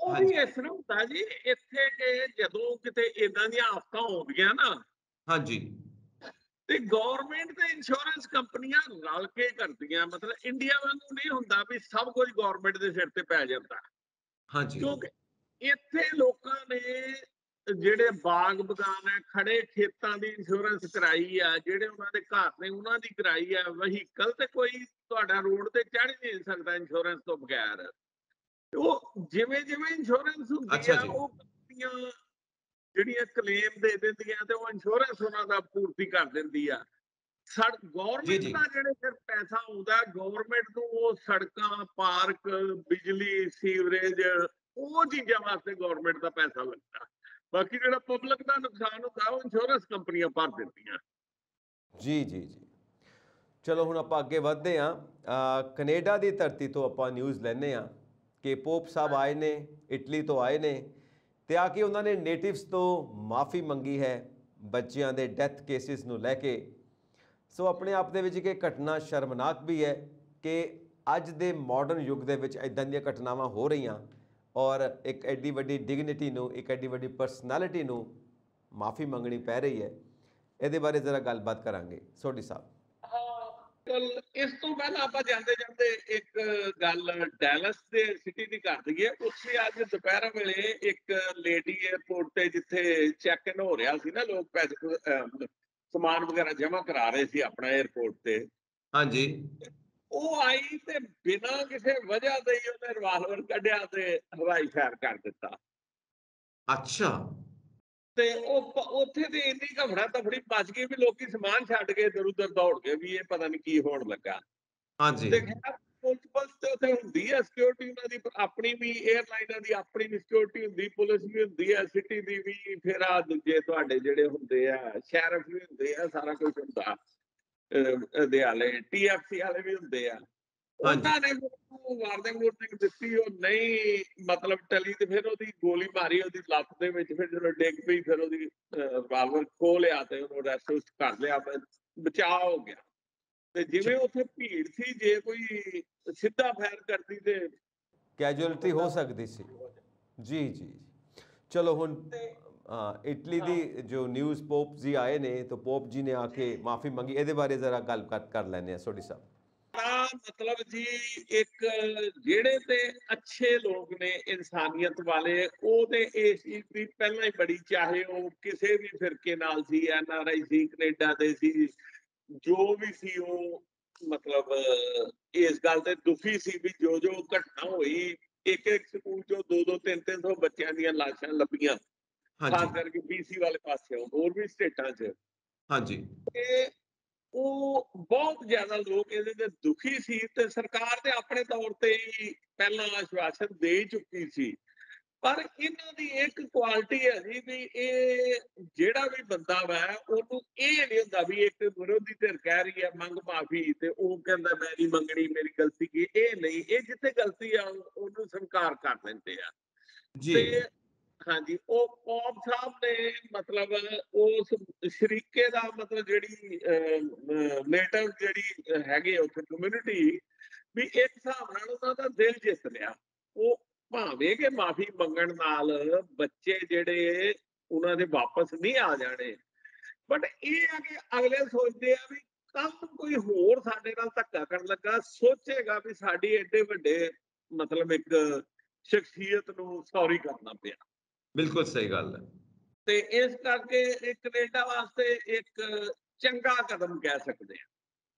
ਉਹ ਵੀ ਇਸ ਤਰ੍ਹਾਂ ਹੁੰਦਾ ਜੀ ਇੱਥੇ, ਕਿ ਜਦੋਂ ਕਿਤੇ ਇਦਾਂ ਦੀਆਂ ਆਫਤਾਂ ਆਉਂਦੀਆਂ ਨਾ, ਹਾਂਜੀ ਤੇ ਗਵਰਨਮੈਂਟ ਤੇ ਇੰਸ਼ੋਰੈਂਸ ਕੰਪਨੀਆਂ ਰਲ ਕੇ ਕਰਦੀਆਂ। ਮਤਲਬ ਇੰਡੀਆ ਵਾਂਗੂ ਨਹੀਂ ਹੁੰਦਾ ਵੀ ਸਭ ਕੁਝ ਗਵਰਨਮੈਂਟ ਦੇ ਸਿਰ ਤੇ ਪੈ ਜਾਂਦਾ, ਹਾਂਜੀ ਕਿਉਂਕਿ ਇੱਥੇ ਲੋਕਾਂ ਨੇ ਜਿਹੜੇ ਬਾਗ ਬਗਾਨ ਹੈ, ਖੜੇ ਖੇਤਾਂ ਦੀ ਇੰਸ਼ੋਰੈਂਸ ਕਰਾਈ ਆ, ਜਿਹੜੇ ਉਹਨਾਂ ਦੇ ਘਰ ਨੇ ਉਹਨਾਂ ਦੀ ਕਰਾਈ ਆ। ਵਹੀਕਲ ਤੇ ਕੋਈ ਤੁਹਾਡਾ ਰੋਡ ਤੇ ਚੜ੍ਹ ਨਹੀਂ ਸਕਦਾ ਇੰਸ਼ੋਰੈਂਸ ਤੋਂ ਬਗੈਰ। ਉਹ ਜਿਵੇਂ ਜਿਵੇਂ ਇੰਸ਼ੋਰੈਂਸ ਹੁੰਦੀ ਅੱਛਾ ਆ, ਜੀ ਉਹ ਕੰਪਨੀਆਂ ਜਿਹੜੀਆਂ ਕਲੇਮ ਦੇ ਦਿੰਦੀਆਂ, ਤੇ ਉਹ ਇੰਸ਼ੋਰੈਂਸ ਉਹਨਾਂ ਦਾ ਪੂਰਤੀ ਕਰ ਦਿੰਦੀ ਆ। ਜੀ ਗਵਰਨਮੈਂਟ ਜੀ ਦਾ ਜਿਹੜੇ ਫਿਰ ਪੈਸਾ ਆਉਂਦਾ, ਗਵਰਨਮੈਂਟ ਨੂੰ ਉਹ ਸੜਕਾਂ, ਪਾਰਕ, ਬਿਜਲੀ, ਸੀਵਰੇਜ, ਉਹ ਚੀਜ਼ਾਂ ਵਾਸਤੇ ਗਵਰਨਮੈਂਟ ਦਾ ਪੈਸਾ ਲੱਗਦਾ। ਬਾਕੀ ਜਿਹੜਾ ਪਬਲਿਕ ਦਾ ਨੁਕਸਾਨ ਹੁੰਦਾ, ਉਹ ਇੰਸ਼ੋਰੈਂਸ ਕੰਪਨੀਆਂ ਭਰ ਦਿੰਦੀਆਂ। ਜੀ ਜੀ ਜੀ ਚਲੋ ਹੁਣ ਆਪਾਂ ਅੱਗੇ ਵਧਦੇ ਹਾਂ। ਕੈਨੇਡਾ ਦੀ ਧਰਤੀ ਤੋਂ ਆਪਾਂ ਨਿਊਜ਼ ਲੈਂਦੇ ਹਾਂ ਕਿ ਪੋਪ ਸਾਹਿਬ ਆਏ ਨੇ, ਇਟਲੀ ਤੋਂ ਆਏ ਨੇ, ਤੇ ਆ ਕੇ ਉਹਨਾਂ ਨੇ ਨੇਟਿਵਸ ਤੋਂ ਮਾਫੀ ਮੰਗੀ ਹੈ ਬੱਚਿਆਂ ਦੇ ਡੈਥ ਕੇਸਿਸ ਨੂੰ ਲੈ ਕੇ। ਸੋ ਆਪਣੇ ਆਪ ਦੇ ਵਿੱਚ ਇੱਕ ਘਟਨਾ ਸ਼ਰਮਨਾਕ ਵੀ ਹੈ ਕਿ ਅੱਜ ਦੇ ਮਾਡਰਨ ਯੁੱਗ ਦੇ ਵਿੱਚ ਇਦਾਂ ਦੀਆਂ ਘਟਨਾਵਾਂ ਹੋ ਰਹੀਆਂ, ਔਰ ਇੱਕ ਐਡੀ ਵੱਡੀ ਡਿਗਨਿਟੀ ਨੂੰ, ਇੱਕ ਐਡੀ ਵੱਡੀ ਪਰਸਨੈਲਿਟੀ ਨੂੰ ਮਾਫੀ ਮੰਗਣੀ ਪੈ ਰਹੀ ਹੈ। ਇਹਦੇ ਬਾਰੇ ਜ਼ਰਾ ਗੱਲਬਾਤ ਕਰਾਂਗੇ ਸੋਢੀ ਸਾਹਿਬ। ਇਸ ਤੋਂ ਪਹਿਲਾਂ ਆਪਾਂ ਜਾਂਦੇ ਜਾਂਦੇ ਇੱਕ ਗੱਲ ਡੈਲਸ ਦੇ ਸਿਟੀ ਦੀ ਕਰ ਦਈਏ। ਉੱਥੇ ਅੱਜ ਦੁਪਹਿਰ ਵੇਲੇ ਇੱਕ ਲੇਡੀ 에ਅਰਪੋਰਟ ਤੇ, ਜਿੱਥੇ ਚੈੱਕ ਇਨ ਹੋ ਰਿਹਾ ਸੀ ਨਾ, ਲੋਕ ਪੈਸੇ ਸਮਾਨ ਵਗੈਰਾ ਜਮ੍ਹਾਂ ਕਰਾ ਰਹੇ ਸੀ ਆਪਣਾ 에ਅਰਪੋਰਟ ਤੇ, ਹਾਂਜੀ ਉਹ ਆਈ ਤੇ ਬਿਨਾਂ ਕਿਸੇ ਵਜ੍ਹਾ ਦੇ ਹੀ ਉਹਨੇ ਰਿਵਾਲਵਰ ਕੱਢਿਆ ਤੇ ਹਵਾਈ ਫਾਇਰ ਕਰ ਦਿੱਤਾ। ਅੱਛਾ ਤੇ ਉਹ ਉੱਥੇ ਤੇ ਇੰਨੀ ਘਬਰਾ ਤਫੜੀ ਮਚ ਗਈ ਵੀ ਲੋਕੀ ਸਮਾਨ ਛੱਡ ਕੇ ਇੱਧਰ ਉੱਧਰ ਦੌੜ ਗਏ ਵੀ ਇਹ ਪਤਾ ਨਹੀਂ ਕੀ ਹੋਣ ਲੱਗਾ। ਹਾਂਜੀ ਤੇ ਖੈਰ ਪੁਲਿਸ ਤੇ ਉੱਥੇ ਹੁੰਦੀ ਹੈ ਸਿਕਿਉਰਿਟੀ, ਉਹਨਾਂ ਦੀ ਆਪਣੀ ਵੀ, 에ਅਰਲਾਈਨਾਂ ਦੀ ਆਪਣੀ ਵੀ ਸਿਕਿਉਰਿਟੀ ਹੁੰਦੀ, ਪੁਲਿਸ ਵੀ ਹੁੰਦੀ ਹੈ, ਸਿਟੀ ਦੀ ਵੀ, ਫਿਰ ਆ ਦੂਜੇ ਤੁਹਾਡੇ ਜਿਹੜੇ ਹੁੰਦੇ ਆ ਸ਼ੈਰਿਫ ਵੀ ਹੁੰਦੇ ਆ, ਸਾਰਾ ਕੁਝ ਹੁੰਦਾ। ਅਦਿਆਲੇ TFC ਵਾਲੇ ਵੀ ਹੁੰਦੇ ਆ। ਹਾਂਜੀ ਉਹਨਾਂ ਨੇ ਉਹਨੂੰ ਵਾਰਨਿੰਗ ਦਿੱਤੀ, ਉਹ ਨਹੀਂ ਮਤਲਬ ਟਲੀ, ਤੇ ਫਿਰ ਉਹਦੀ ਗੋਲੀ ਮਾਰੀ ਉਹਦੀ ਲੱਤ ਦੇ ਵਿੱਚ, ਫਿਰ ਜਦੋਂ ਡਿੱਗ ਪਈ ਫਿਰ ਉਹਦੀ ਰਿਵਾਲਵਰ ਖੋਹ ਲਿਆ ਤੇ ਉਹਨੂੰ ਅਰੈਸਟ ਕਰ ਲਿਆ, ਬਚਾਅ ਹੋ ਗਿਆ। ਤੇ ਜਿਵੇਂ ਉੱਥੇ ਭੀੜ ਸੀ, ਜੇ ਕੋਈ ਸਿੱਧਾ ਫਾਇਰ ਕਰਦੀ ਤੇ ਕੈਜੁਅਲਟੀ ਹੋ ਸਕਦੀ ਸੀ। ਜੀ ਜੀ। ਚਲੋ ਹੁਣ ਇਟਲੀ ਦੀ ਜੋ ਨਿਊਜ਼ ਪੋਪ ਜੀ ਆਏ ਨੇ, ਤਾਂ ਪੋਪ ਜੀ ਨੇ ਆ ਕੇ ਮਾਫੀ ਮੰਗੀ, ਇਹਦੇ ਬਾਰੇ ਜ਼ਰਾ ਗੱਲ ਕਰ ਲੈਂਦੇ ਆ ਸੋਢੀ ਸਾਹਿਬ। ਮਤਲਬ ਜੀ, ਇੱਕ ਜਿਹੜੇ ਤੇ ਅੱਛੇ ਲੋਕ ਨੇ ਇਨਸਾਨੀਅਤ ਵਾਲੇ, ਉਹ ਤੇ ਇਸ ਚੀਜ਼ ਦੀ ਪਹਿਲਾਂ ਹੀ ਬੜੀ, ਚਾਹੇ ਉਹ ਕਿਸੇ ਵੀ ਫਿਰਕੇ ਨਾਲ ਸੀ, NRI ਸੀ, ਕੈਨੇਡਾ ਦੇ ਸੀ, ਜੋ ਵੀ ਸੀ, ਉਹ ਮਤਲਬ ਇਸ ਗੱਲ ਤੇ ਦੁਖੀ ਸੀ ਵੀ ਜੋ ਘਟਨਾ ਹੋਈ, ਇੱਕ ਸਕੂਲ ਚੋਂ 200 300 ਬੱਚਿਆਂ ਦੀਆਂ ਲਾਸ਼ਾਂ ਲੱਭੀਆਂ, ਹਾਂਜੀ ਖਾਸ ਕਰਕੇ BC ਵਾਲੇ ਪਾਸੇ, ਹੋਰ ਵੀ ਸਟੇਟਾਂ 'ਚ। ਹਾਂਜੀ ਤੇ ਉਹ ਬਹੁਤ ਜ਼ਿਆਦਾ ਲੋਕ ਇਹਦੇ ਤੇ ਦੁਖੀ ਸੀ, ਤੇ ਸਰਕਾਰ ਤੇ ਆਪਣੇ ਤੌਰ ਤੇ ਹੀ ਪਹਿਲਾਂ ਆਸ਼ਵਾਸਨ ਦੇ ਚੁੱਕੀ ਸੀ। ਪਰ ਇਹਨਾਂ ਦੀ ਇੱਕ ਕੁਆਲਿਟੀ ਹੈ ਜੀ, ਵੀ ਇਹ ਜਿਹੜਾ ਵੀ ਬੰਦਾ ਵਾ, ਉਹਨੂੰ ਇਹ ਨਹੀਂ ਹੁੰਦਾ ਵੀ ਇੱਕ ਵਿਰੋਧੀ ਧਿਰ ਕਹਿ ਰਹੀ ਹੈ ਮੰਗ ਮਾਫੀ, ਤੇ ਉਹ ਕਹਿੰਦਾ ਮੈਂ ਨਹੀਂ ਮੰਗਣੀ, ਮੇਰੀ ਗਲਤੀ ਕੀ, ਇਹ ਨਹੀਂ, ਇਹ ਜਿੱਥੇ ਗਲਤੀ ਆ ਉਹਨੂੰ ਸਵੀਕਾਰ ਕਰ ਲੈਂਦੇ ਆ। ਜੀ ਤੇ ਹਾਂਜੀ, ਉਹ ਪੌਪ ਸਾਹਿਬ ਨੇ ਮਤਲਬ ਉਸ ਸ਼ਰੀਕੇ ਦਾ ਮਤਲਬ ਜਿਹੜੀ ਨੇਟਿਵ ਜਿਹੜੀ ਹੈਗੇ ਉੱਥੇ ਕਮਿਊਨਿਟੀ, ਵੀ ਇੱਕ ਹਿਸਾਬ ਨਾਲ ਉਹਨਾਂ ਦਾ ਦਿਲ ਜਿੱਤ ਲਿਆ। ਉਹ ਭਾਵੇਂ ਕਿ ਮਾਫੀ ਮੰਗਣ ਨਾਲ ਬੱਚੇ ਜਿਹੜੇ ਉਹਨਾਂ ਦੇ ਵਾਪਸ ਨਹੀਂ ਆ ਜਾਣੇ, ਬਟ ਇਹ ਆ ਕਿ ਅਗਲੇ ਸੋਚਦੇ ਆ ਵੀ ਕੱਲ ਕੋਈ ਹੋਰ ਸਾਡੇ ਨਾਲ ਧੱਕਾ ਕਰਨ ਲੱਗਾ, ਸੋਚੇਗਾ ਵੀ ਸਾਡੀ ਐਡੇ ਵੱਡੇ ਮਤਲਬ ਇੱਕ ਸ਼ਖਸੀਅਤ ਨੂੰ ਸੌਰੀ ਕਰਨਾ ਪਿਆ। ਬਿਲਕੁਲ ਸਹੀ ਗੱਲ ਹੈ। ਤੇ ਇਸ ਕਰਕੇ ਇਹ ਕੈਨੇਡਾ ਵਾਸਤੇ ਇੱਕ ਚੰਗਾ ਕਦਮ ਕਹਿ ਸਕਦੇ ਆ।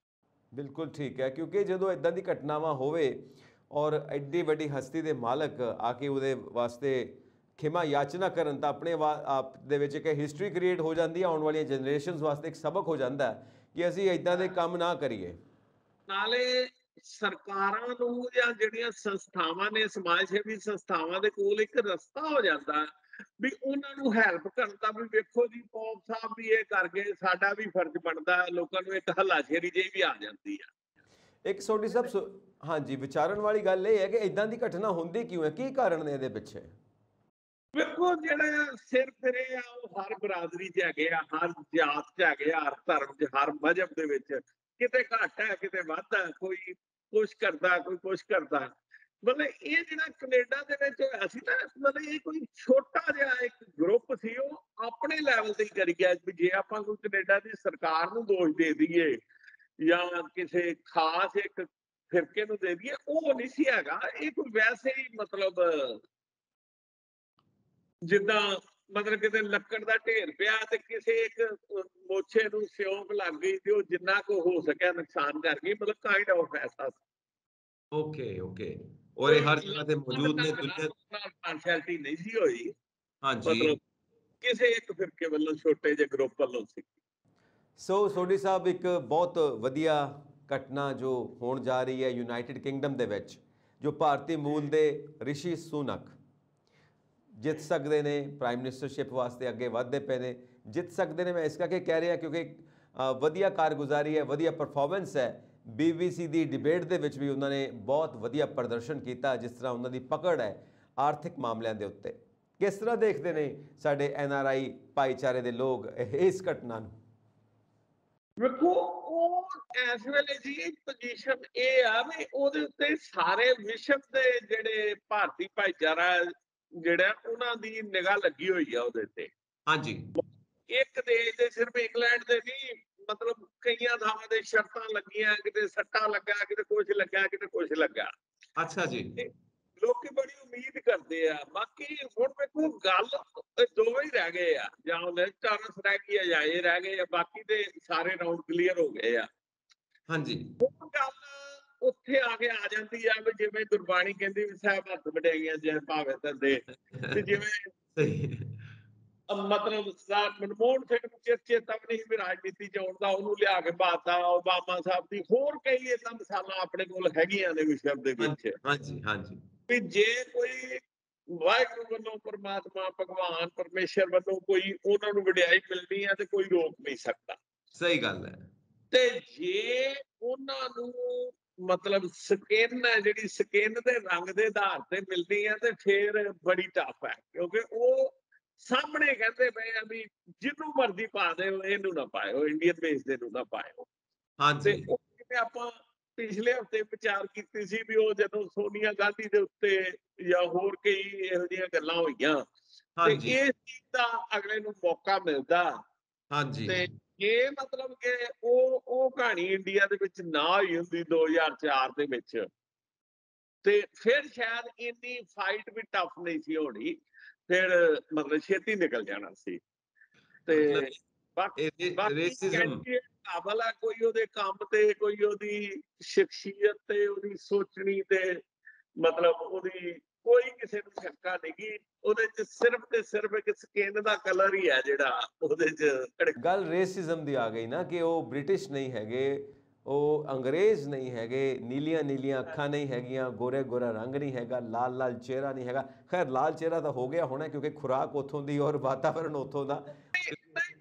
ਬਿਲਕੁਲ ਠੀਕ ਹੈ, ਕਿਉਂਕਿ ਜਦੋਂ ਇਦਾਂ ਦੀ ਘਟਨਾਵਾਂ ਹੋਵੇ ਔਰ ਐਡੀ ਵੱਡੀ ਹਸਤੀ ਦੇ ਮਾਲਕ ਆ ਕੇ ਉਹਦੇ ਵਾਸਤੇ ਖਿਮਾ ਯਾਚਨਾ ਕਰਨ, ਤਾਂ ਆਪਣੇ ਆਪ ਦੇ ਵਿੱਚ ਇੱਕ ਹਿਸਟਰੀ ਕ੍ਰੀਏਟ ਹੋ ਜਾਂਦੀ ਹੈ, ਆਉਣ ਵਾਲੀਆਂ ਜਨਰੇਸ਼ਨਸ ਵਾਸਤੇ ਇੱਕ ਸਬਕ ਹੋ ਜਾਂਦਾ ਕਿ ਅਸੀਂ ਇਦਾਂ ਦੇ ਕੰਮ ਨਾ ਕਰੀਏ। ਨਾਲੇ ਸਰਕਾਰਾਂ ਨੂੰ ਜਾਂ ਜਿਹੜੀਆਂ ਸੰਸਥਾਵਾਂ ਨੇ, ਸਮਾਜ ਸੇਵੀ ਸੰਸਥਾਵਾਂ ਦੇ ਕੋਲ ਇੱਕ ਰਸਤਾ ਹੋ ਜਾਂਦਾ ਵੀ ਉਹਨਾਂ ਨੂੰ ਹੈਲਪ ਕਰਨ ਦਾ, ਵੀ ਵੇਖੋ ਜੀ ਪੌਪ ਸਾਹਿਬ ਵੀ ਇਹ ਕਰ ਗਏ, ਸਾਡਾ ਵੀ ਫਰਜ਼ ਬਣਦਾ, ਲੋਕਾਂ ਨੂੰ ਇੱਕ ਹੱਲਾਸ਼ੇਰੀ ਜਿਹੀ ਵੀ ਆ ਜਾਂਦੀ ਆ। ਇੱਕ ਸੋਢੀ ਸਾਹਿਬ ਹਾਂਜੀ, ਵਿਚਾਰਨ ਵਾਲੀ ਗੱਲ ਇਹ ਹੈ ਕਿ ਇਦਾਂ ਦੀ ਘਟਨਾ ਹੁੰਦੀ ਕਿਉਂ ਹੈ, ਕੀ ਕਾਰਨ ਨੇ ਇਹਦੇ ਪਿੱਛੇ? ਵੇਖੋ ਜਿਹੜੇ ਸਿਰ ਫਿਰੇ ਆ ਉਹ ਹਰ ਬਰਾਦਰੀ 'ਚ ਹੈਗੇ ਆ, ਹਰ ਜਾਤ 'ਚ ਹੈਗੇ ਆ, ਹਰ ਧਰਮ 'ਚ, ਹਰ ਮਜ਼ਹਬ ਦੇ ਵਿੱਚ, ਕਿਤੇ ਘੱਟ ਹੈ ਕਿਤੇ ਵੱਧ ਹੈ, ਕੋਈ ਕੁਛ ਕਰਦਾ ਕੋਈ ਕੁਛ ਕਰਦਾ। ਮਤਲਬ ਇਹ ਜਿਹੜਾ ਕੈਨੇਡਾ ਦੇ ਵਿੱਚ ਅਸੀਂ ਤਾਂ ਮਤਲਬ ਇਹ ਕੋਈ ਛੋਟਾ ਜਿਹਾ ਇੱਕ ਗਰੁੱਪ ਸੀ, ਉਹ ਆਪਣੇ ਲੈਵਲ ਤੇ ਹੀ ਕਰੀ ਗਿਆ ਵੀ ਜੇ ਆਪਾਂ ਕੋਈ ਕੈਨੇਡਾ ਦੀ ਸਰਕਾਰ ਨੂੰ ਦੋਸ਼ ਦੇ ਦਈਏ ਜਾਂ ਕਿਸੇ ਖਾਸ ਇੱਕ ਫਿਰਕੇ ਨੂੰ ਦੇ ਦਈਏ, ਉਹ ਨਹੀਂ ਸੀ ਹੈਗਾ। ਇਹ ਕੋਈ ਵੈਸੇ ਹੀ ਮਤਲਬ ਜਿੱਦਾਂ ਮਤਲਬ ਕਿਤੇ ਲੱਕੜ ਦਾ ਢੇਰ ਪਿਆ ਤੇ ਕਿਸੇ ਇੱਕ ਮੋਛੇ ਨੂੰ ਸਿਉਂਕ ਲੱਗ ਗਈ ਤੇ ਉਹ ਜਿੰਨਾ ਕੁ ਹੋ ਸਕਿਆ ਨੁਕਸਾਨ ਕਰ ਗਈ, ਮਤਲਬ ਕਾਈਂਡ ਆਫ ਐਸਾ। Okay okay. ਔਰ ਇਹ ਹਰ ਜਗ੍ਹਾ ਤੇ ਮੌਜੂਦ ਨੇ ਦੁਨੀਆ। ਪਾਰਸ਼ੈਲਿਟੀ ਨਹੀਂ ਸੀ ਹੋਈ, ਹਾਂਜੀ। ਮਤਲਬ ਕਿਸੇ ਇੱਕ ਫਿਰਕੇ ਵੱਲੋਂ, ਛੋਟੇ ਜਿਹੇ ਗਰੁੱਪ ਵੱਲੋਂ ਸੀ। ਸੋ ਸੋਢੀ ਸਾਹਿਬ, ਇੱਕ ਬਹੁਤ ਵਧੀਆ ਘਟਨਾ ਜੋ ਹੋਣ ਜਾ ਰਹੀ ਹੈ ਯੂਨਾਈਟਿਡ ਕਿੰਗਡਮ ਦੇ ਵਿੱਚ, ਜੋ ਭਾਰਤੀ ਮੂਲ ਦੇ ਰਿਸ਼ੀ ਸੁਨਕ ਜਿੱਤ ਸਕਦੇ ਨੇ, ਪ੍ਰਾਈਮ ਮਿਨਿਸਟਰਸ਼ਿਪ ਵਾਸਤੇ ਅੱਗੇ ਵਧਦੇ ਪਏ ਨੇ, ਜਿੱਤ ਸਕਦੇ ਨੇ। ਮੈਂ ਇਸ ਕਰਕੇ ਕਹਿ ਰਿਹਾ ਕਿਉਂਕਿ ਵਧੀਆ ਕਾਰਗੁਜ਼ਾਰੀ ਹੈ, ਵਧੀਆ ਪਰਫਾਰਮੈਂਸ ਹੈ। BBC ਦੀ ਡਿਬੇਟ ਦੇ ਵਿੱਚ ਵੀ ਉਹਨਾਂ ਨੇ ਬਹੁਤ ਵਧੀਆ ਪ੍ਰਦਰਸ਼ਨ ਕੀਤਾ, ਜਿਸ ਤਰ੍ਹਾਂ ਉਹਨਾਂ ਦੀ ਪਕੜ ਹੈ ਆਰਥਿਕ ਮਾਮਲਿਆਂ ਦੇ ਉੱਤੇ। ਕਿਸ ਤਰ੍ਹਾਂ ਦੇਖਦੇ ਨੇ ਸਾਡੇ NRI ਭਾਈਚਾਰੇ ਦੇ ਲੋਕ ਇਸ ਘਟਨਾ ਨੂੰ? ਵੇਖੋ, ਉਹ ਇਸ ਵੇਲੇ ਜੀ ਪੋਜੀਸ਼ਨ ਇਹ ਆ ਵੀ ਉਹਦੇ ਉੱਤੇ ਸਾਰੇ ਵਿਸ਼ਵ ਦੇ ਜਿਹੜੇ ਭਾਰਤੀ ਭਾਈਚਾਰਾ ਜਿਹੜਾ ਉਹਨਾਂ ਦੀ ਨਿਗਾਹ ਲੱਗੀ ਹੋਈ ਆ ਉਹਦੇ ਤੇ। ਹਾਂਜੀ। ਇੱਕ ਦੇਸ਼ ਦੇ ਸਿਰਫ ਇੰਗਲੈਂਡ ਦੇ ਨਹੀਂ, ਮਤਲਬ ਕਈਆਂ ਥਾਵਾਂ ਦੇ ਸ਼ਰਤਾਂ ਲੱਗੀਆਂ, ਕਿਤੇ ਸੱਟਾ ਲੱਗਾ, ਕਿਤੇ ਕੁਛ ਲੱਗਾ, ਕਿਤੇ ਕੁਛ ਲੱਗਾ। ਅੱਛਾ ਜੀ। ਲੋਕੀ ਬੜੀ ਉਮੀਦ ਕਰਦੇ ਆ। ਬਾਕੀ ਹੁਣ ਵੇਖੋ ਗੱਲ ਦੋਵੇਂ ਹੀ ਰਹਿ ਗਏ ਆ, ਜਾਂ ਉਹਦੇ ਟਰਨਸ ਰਹਿ ਗਈ ਆ ਜਾਂ ਇਹ ਰਹਿ ਗਏ ਆ, ਬਾਕੀ ਤੇ ਸਾਰੇ ਰਾਊਂਡ ਕਲੀਅਰ ਹੋ ਗਏ ਆ। ਹਾਂਜੀ। ਉਹ ਗੱਲ ਉੱਥੇ ਆ ਕੇ ਆ ਜਾਂਦੀ ਆ ਵੀ ਜਿਵੇਂ ਗੁਰਬਾਣੀ ਕਹਿੰਦੀ ਵੀ ਸਾਹਿਬ ਹੱਥ ਵਡਿਆਈਆਂ ਜੇ ਭਾਵੇਂ ਧੰਦੇ, ਤੇ ਜਿਵੇਂ ਸਹੀ। ਮਤਲਬ ਸਰਦਾਰ ਮਨਮੋਹਨ ਸਿੰਘ ਨੂੰ ਚੇਤਾ ਵੀ ਨਹੀਂ ਵੀ ਰਾਜਨੀਤੀ ਚ ਆਉਣ ਦਾ, ਉਹਨੂੰ ਲਿਆ ਕੇ ਬਾਤਾ। ਓਬਾਮਾ ਸਾਹਿਬ ਦੀ ਹੋਰ ਕਈ ਏਦਾਂ ਮਿਸਾਲਾਂ ਆਪਣੇ ਕੋਲ ਹੈਗੀਆਂ ਨੇ ਵਿਸ਼ਵ ਦੇ ਵਿੱਚ, ਹਾਂਜੀ ਹਾਂਜੀ। ਵੀ ਜੇ ਕੋਈ ਵਾਹਿਗੁਰੂ ਵੱਲੋਂ, ਪਰਮਾਤਮਾ ਭਗਵਾਨ ਪਰਮੇਸ਼ਰ ਵੱਲੋਂ ਕੋਈ ਉਹਨਾਂ ਨੂੰ ਵਡਿਆਈ ਮਿਲਣੀ ਹੈ ਤੇ ਕੋਈ ਰੋਕ ਨਹੀਂ ਸਕਦਾ। ਸਹੀ ਗੱਲ ਹੈ। ਤੇ ਜੇ ਉਹਨਾਂ ਨੂੰ ਮਤਲਬ ਸਕਿਨ ਹੈ ਜਿਹੜੀ, ਸਕਿਨ ਦੇ ਰੰਗ ਦੇ ਆਧਾਰ ਤੇ ਮਿਲਦੀ ਹੈ ਤੇ ਫਿਰ ਬੜੀ ਟਫ ਹੈ, ਕਿਉਂਕਿ ਉਹ ਸਾਹਮਣੇ ਕਹਿੰਦੇ ਪਏ ਆ ਵੀ ਜਿਹਨੂੰ ਮਰਜ਼ੀ ਪਾ ਦਿਓ, ਇਹਨੂੰ ਨਾ ਪਾਇਓ, ਇੰਡੀਅਨ ਬੇਸ ਦੇ ਨੂੰ ਨਾ ਪਾਇਓ। ਤੇ ਹਾਂਜੀ ਉਹ ਜਿਵੇਂ ਆਪਾਂ ਪਿਛਲੇ ਹਫ਼ਤੇ ਵਿਚਾਰ ਕੀਤੀ ਸੀ ਵੀ ਉਹ ਜਦੋਂ ਸੋਨੀਆ ਗਾਂਧੀ ਦੇ ਉੱਤੇ ਜਾਂ ਹੋਰ ਕਈ ਇਹੋ ਜਿਹੀਆਂ ਗੱਲਾਂ ਹੋਈਆਂ, ਤੇ ਹਾਂਜੀ ਇਸ ਚੀਜ਼ ਦਾ ਅਗਲੇ ਨੂੰ ਮੌਕਾ ਮਿਲਦਾ, ਹਾਂਜੀ ਤੇ ਇਹ ਮਤਲਬ ਕਿ ਉਹ ਕਹਾਣੀ ਇੰਡੀਆ ਦੇ ਵਿੱਚ ਨਾ ਹੋਈ ਹੁੰਦੀ 2004 ਦੇ ਵਿੱਚ, ਤੇ ਫਿਰ ਸ਼ਾਇਦ ਇੰਨੀ ਫਾਈਟ ਵੀ ਟਫ ਨਹੀਂ ਸੀ ਹੋਣੀ, ਫਿਰ ਮਤਲਬ ਛੇਤੀ ਨਿਕਲ ਜਾਣਾ ਸੀ। ਤੇ ਮਤਲਬ ਬਾਕੀ ਰੇਸਿਜ਼ਮ। ਕੈਂਡੀਡੇਟ ਕਾਬਲ ਹੈ, ਕੋਈ ਉਹਦੇ ਕੰਮ ਤੇ, ਕੋਈ ਉਹਦੀ ਸ਼ਖਸੀਅਤ ਤੇ, ਉਹਦੀ ਸੋਚਣੀ ਤੇ, ਮਤਲਬ ਉਹਦੀ ਕੋਈ ਕਿਸੇ ਨੂੰ ਸ਼ੱਕਾ ਨਹੀਂ ਗੀ। ਉਹਦੇ ਚ ਸਿਰਫ ਤੇ ਸਿਰਫ ਇੱਕ ਸਕਿਨ ਦਾ ਕਲਰ ਹੀ ਹੈ ਜਿਹੜਾ ਉਹਦੇ ਚ। ਗੱਲ ਰੇਸਿਜ਼ਮ ਦੀ ਆ ਗਈ ਨਾ ਕਿ ਉਹ ਬ੍ਰਿਟਿਸ਼ ਨਹੀਂ ਹੈਗੇ, ਉਹ ਅੰਗਰੇਜ਼ ਨਹੀਂ ਹੈਗੇ, ਨੀਲੀਆਂ ਨੀਲੀਆਂ ਅੱਖਾਂ ਨਹੀਂ ਹੈਗੀਆਂ, ਗੋਰੇ ਗੋਰਾ ਰੰਗ ਨਹੀਂ ਹੈਗਾ, ਲਾਲ ਲਾਲ ਚਿਹਰਾ ਨਹੀਂ ਹੈਗਾ। ਖੈਰ ਲਾਲ ਚਿਹਰਾ ਤਾਂ ਹੋ ਗਿਆ ਹੋਣਾ ਕਿਉਂਕਿ ਖੁਰਾਕ ਉੱਥੋਂ ਦੀ ਔਰ ਵਾਤਾਵਰਣ ਉੱਥੋਂ ਦਾ। ਨਹੀਂ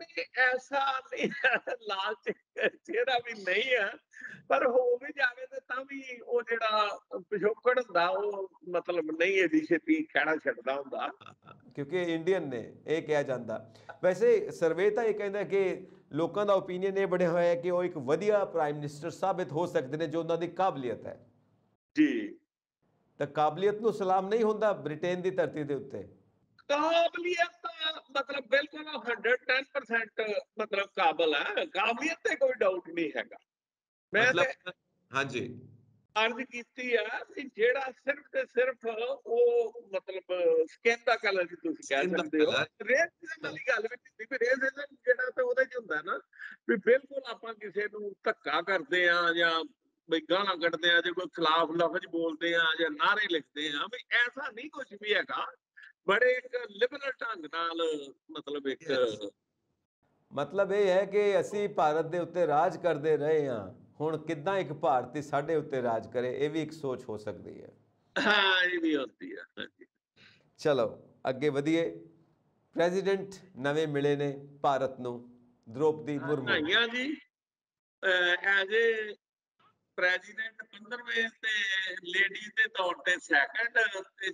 ਨਹੀਂ, ਐਸਾ ਨਹੀਂ ਹੈ, ਲਾਲ ਚਿਹਰਾ ਵੀ ਨਹੀਂ ਹੈ, ਪਰ ਹੋ ਵੀ ਜਾਵੇ ਤੇ ਤਾਂ ਵੀ ਉਹ ਜਿਹੜਾ ਪਿਛੋਕੜ ਹੁੰਦਾ ਉਹ ਮਤਲਬ ਨਹੀਂ ਇਹਦੀ ਛੇਤੀ ਖਹਿੜਾ ਛੱਡਦਾ ਹੁੰਦਾ। ਕਿਉਂਕਿ ਇੰਡੀਅਨ ਨੇ, ਇਹ ਕਿਹਾ ਜਾਂਦਾ। ਵੈਸੇ ਸਰਵੇ ਤਾਂ ਇਹ ਕਹਿੰਦਾ ਕਿ ਲੋਕਾਂ ਦਾ ਓਪੀਨੀਅਨ ਇਹ ਬਣਿਆ ਹੋਇਆ ਹੈ ਕਿ ਉਹ ਇੱਕ ਵਧੀਆ ਪ੍ਰਾਈਮ ਮਿਨਿਸਟਰ ਸਾਬਿਤ ਹੋ ਸਕਦੇ ਨੇ ਜੋ ਉਹਨਾਂ ਦੀ ਕਾਬਲੀਅਤ ਹੈ। ਜੀ, ਤਾਂ ਕਾਬਲੀਅਤ ਨੂੰ ਸਲਾਮ ਨਹੀਂ ਹੁੰਦਾ ਬ੍ਰਿਟੇਨ ਦੀ ਧਰਤੀ ਦੇ ਉੱਤੇ। ਕਾਬਲੀਅਤ ਤਾਂ ਮਤਲਬ ਬਿਲਕੁਲ 110% ਮਤਲਬ ਕਾਬਲ ਹੈ, ਕਾਬਲੀਅਤ ਤੇ ਕੋਈ ਡਾਊਟ ਨਹੀਂ ਹੈਗਾ। ਮੈਂ ਤੇ ਮਤਲਬ ਹਾਂਜੀ ਅਰਜ਼ ਕੀਤੀ ਆ ਵੀ ਜਿਹੜਾ ਸਿਰਫ ਤੇ ਸਿਰਫ ਉਹ ਮਤਲਬ ਸਕਿਨ ਦਾ ਕਲਰ ਵੀ ਤੁਸੀਂ ਕਹਿ ਸਕਿਨ ਦਾ ਸਕਦੇ ਹੋ, ਕਲਰ। ਰੇਸਿਜ਼ਮ ਵਾਲੀ ਗੱਲ ਵੀ ਨਹੀਂ, ਵੀ ਰੇਸਿਜ਼ਮ ਜਿਹੜਾ ਤੇ ਉਹਦੇ ਚ ਹੁੰਦਾ ਨਾ ਵੀ ਬਿਲਕੁਲ ਆਪਾਂ ਕਿਸੇ ਨੂੰ ਧੱਕਾ ਕਰਦੇ ਆ ਜਾਂ ਵੀ ਗਾਲਾਂ ਕੱਢਦੇ ਆ, ਜੇ ਕੋਈ ਖਿਲਾਫ ਲਫ਼ਜ਼ ਬੋਲਦੇ ਆ ਜਾਂ ਨਾਅਰੇ ਲਿਖਦੇ ਆ, ਵੀ ਐਸਾ ਨਹੀਂ ਕੁਝ ਵੀ ਹੈਗਾ। ਬੜੇ ਇੱਕ ਲਿਬਰਲ ਢੰਗ ਨਾਲ ਮਤਲਬ ਇੱਕ ਮਤਲਬ ਇਹ ਹੈ ਕਿ ਅਸੀਂ ਭਾਰਤ ਦੇ ਉੱਤੇ ਰਾਜ ਕਰਦੇ ਰਹੇ ਹਾਂ, ਹੁਣ ਕਿੱਦਾਂ ਇੱਕ ਭਾਰਤੀ ਸਾਡੇ ਉੱਤੇ ਰਾਜ ਕਰੇ, ਇਹ ਵੀ ਇੱਕ ਸੋਚ ਹੋ ਸਕਦੀ ਹੈ। ਹਾਂ, ਇਹ ਵੀ ਹੁੰਦੀ ਹੈ। ਹਾਂਜੀ, ਚਲੋ ਅੱਗੇ ਵਧੀਏ। ਪ੍ਰੈਜ਼ੀਡੈਂਟ ਨਵੇਂ ਮਿਲੇ ਨੇ ਭਾਰਤ ਨੂੰ, ਦ੍ਰੋਪਦੀ ਮੁਰਮੂ। ਵਧਾਈਆਂ ਜੀ। ਐਜ਼ ਏ ਪ੍ਰੈਜ਼ੀਡੈਂਟ 15ਵੇਂ ਤੇ ਲੇਡੀ ਦੇ ਤੌਰ ਤੇ ਸੈਕੰਡ, ਤੇ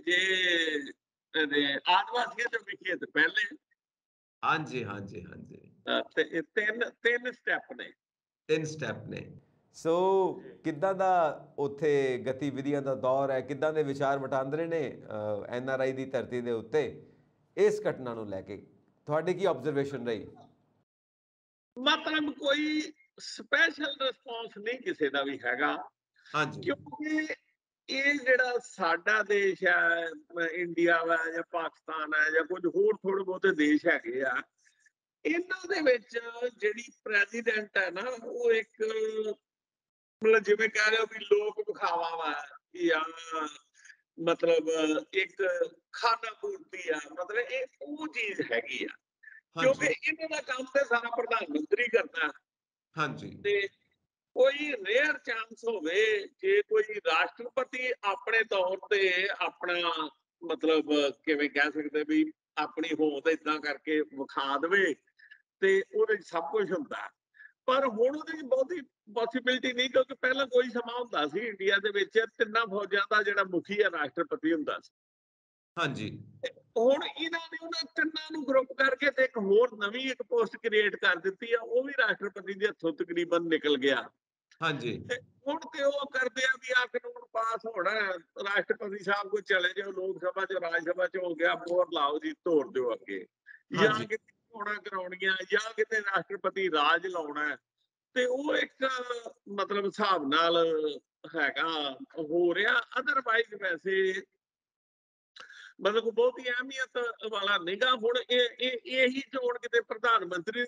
ਜੇ ਆਦਿਵਾਸੀਆਂ ਦੇ ਵਿਖੇ ਤੇ ਪਹਿਲੇ। ਹਾਂਜੀ ਹਾਂਜੀ ਹਾਂਜੀ, ਤੇ ਇਹ ਤਿੰਨ ਸਟੈਪ ਨੇ। 3 ਸਟੈਪ ਨੇ। ਸੋ ਕਿੱਦਾਂ ਦਾ ਉੱਥੇ ਗਤੀਵਿਧੀਆਂ ਦਾ ਦੌਰ ਹੈ, ਕਿੱਦਾਂ ਦੇ ਵਿਚਾਰ ਵਟਾਂਦਰੇ ਨੇ NRI ਦੀ ਧਰਤੀ ਦੇ ਉੱਤੇ ਇਸ ਘਟਨਾ ਨੂੰ ਲੈ ਕੇ? ਤੁਹਾਡੀ ਕੀ ਆਬਜ਼ਰਵੇਸ਼ਨ ਰਹੀ? ਮਤਲਬ ਕੋਈ ਸਪੈਸ਼ਲ ਰਿਸਪੌਂਸ ਨਹੀਂ ਕਿਸੇ ਦਾ ਵੀ ਹੈਗਾ, ਹਾਂਜੀ ਕਿਉਂਕਿ ਇਹ ਜਿਹੜਾ ਸਾਡਾ ਦੇਸ਼ ਹੈ, ਇੰਡੀਆ ਵਾ ਜਾਂ ਪਾਕਿਸਤਾਨ ਹੈ ਜਾਂ ਕੁਝ ਹੋਰ ਥੋੜੇ ਬਹੁਤੇ ਦੇਸ਼ ਹੈਗੇ ਆ, ਇਹਨਾਂ ਦੇ ਵਿੱਚ ਜਿਹੜੀ ਪ੍ਰੈਜ਼ੀਡੈਂਟ ਹੈ ਨਾ, ਉਹ ਇੱਕ ਮਤਲਬ ਜਿਵੇਂ ਕਹਿ ਰਹੇ ਹੋ ਵੀ ਲੋਕ ਵਿਖਾਵਾ ਵਾ, ਜਾਂ ਮਤਲਬ ਇੱਕ ਖਾਨਾ ਪੂਰਤੀ ਆ, ਮਤਲਬ ਇਹ ਉਹ ਚੀਜ਼ ਹੈਗੀ ਆ, ਕਿਉਂਕਿ ਹਾਂਜੀ ਇਹਨਾਂ ਦਾ ਕੰਮ ਤੇ ਸਾਰਾ ਪ੍ਰਧਾਨ ਮੰਤਰੀ ਕਰਦਾ। ਹਾਂਜੀ ਤੇ ਕੋਈ ਰੇਅਰ ਚਾਂਸ ਹੋਵੇ ਜੇ ਕੋਈ ਰਾਸ਼ਟਰਪਤੀ ਆਪਣੇ ਤੌਰ ਤੇ ਆਪਣਾ ਮਤਲਬ ਕਿਵੇਂ ਕਹਿ ਸਕਦੇ ਵੀ ਆਪਣੀ ਹੋਂਦ ਏਦਾਂ ਕਰਕੇ ਵਿਖਾ ਦੇਵੇ, ਤੇ ਉਹਦੇ ਚ ਸਭ ਕੁਝ ਹੁੰਦਾ। ਪਰ ਹੁਣ ਉਹਦੇ ਚ ਬਹੁਤੀ ਪੋਸੀਬਿਲਿਟੀ ਨਹੀਂ, ਕਿਉਂਕਿ ਪਹਿਲਾਂ ਕੋਈ ਸਮਾਂ ਹੁੰਦਾ ਸੀ ਇੰਡੀਆ ਦੇ ਵਿੱਚ ਤਿੰਨਾਂ ਫੌਜਾਂ ਦਾ ਜਿਹੜਾ ਮੁਖੀ ਹੈ ਰਾਸ਼ਟਰਪਤੀ ਹੁੰਦਾ ਸੀ। ਹਾਂਜੀ ਹੁਣ ਇਹਨਾਂ ਨੇ ਉਹਨਾਂ ਤਿੰਨਾਂ ਨੂੰ ਗਰੁੱਪ ਕਰਕੇ ਤੇ ਇੱਕ ਹੋਰ ਨਵੀਂ ਇੱਕ ਪੋਸਟ ਕ੍ਰੀਏਟ ਕਰ ਦਿੱਤੀ ਆ, ਉਹ ਵੀ ਰਾਸ਼ਟਰਪਤੀ ਦੇ ਹੱਥੋਂ ਤਕਰੀਬਨ ਨਿਕਲ ਗਿਆ। ਹਾਂਜੀ ਤੇ ਹੁਣ ਤੇ ਉਹ ਕਰਦੇ ਆ ਵੀ ਆ ਕਾਨੂੰਨ ਪਾਸ ਹੋਣਾ, ਰਾਸ਼ਟਰਪਤੀ ਸਾਹਿਬ ਕੋਲ ਚਲੇ ਜਾਓ, ਲੋਕ ਸਭਾ ਚ ਰਾਜ ਸਭਾ ਚ ਹੋ ਗਿਆ, ਮੋਹਰ ਲਾਓ ਜੀ, ਤੋੜ ਦਿਓ ਅੱਗੇ, ਜਾਂ ਹਾਂਜੀ ਕਿਤੇ ਚੋਣਾਂ ਕਰਾਉਣੀਆਂ, ਜਾਂ ਕਿਤੇ ਰਾਸ਼ਟਰਪਤੀ ਰਾਜ ਲਾਉਣਾ। ਤੇ ਉਹ ਇੱਕ ਮਤਲਬ ਹਿਸਾਬ ਨਾਲ ਹੈਗਾ ਹੋ ਰਿਹਾ। ਅਦਰਵਾਈਜ਼ ਵੈਸੇ ਮਤਲਬ ਬਹੁਤੀ ਅਹਿਮੀਅਤ ਵਾਲਾ ਨਿਗਾ। ਹੁਣ ਇਹੀ ਚੋਣ ਕਿਤੇ ਪ੍ਰਧਾਨ ਮੰਤਰੀ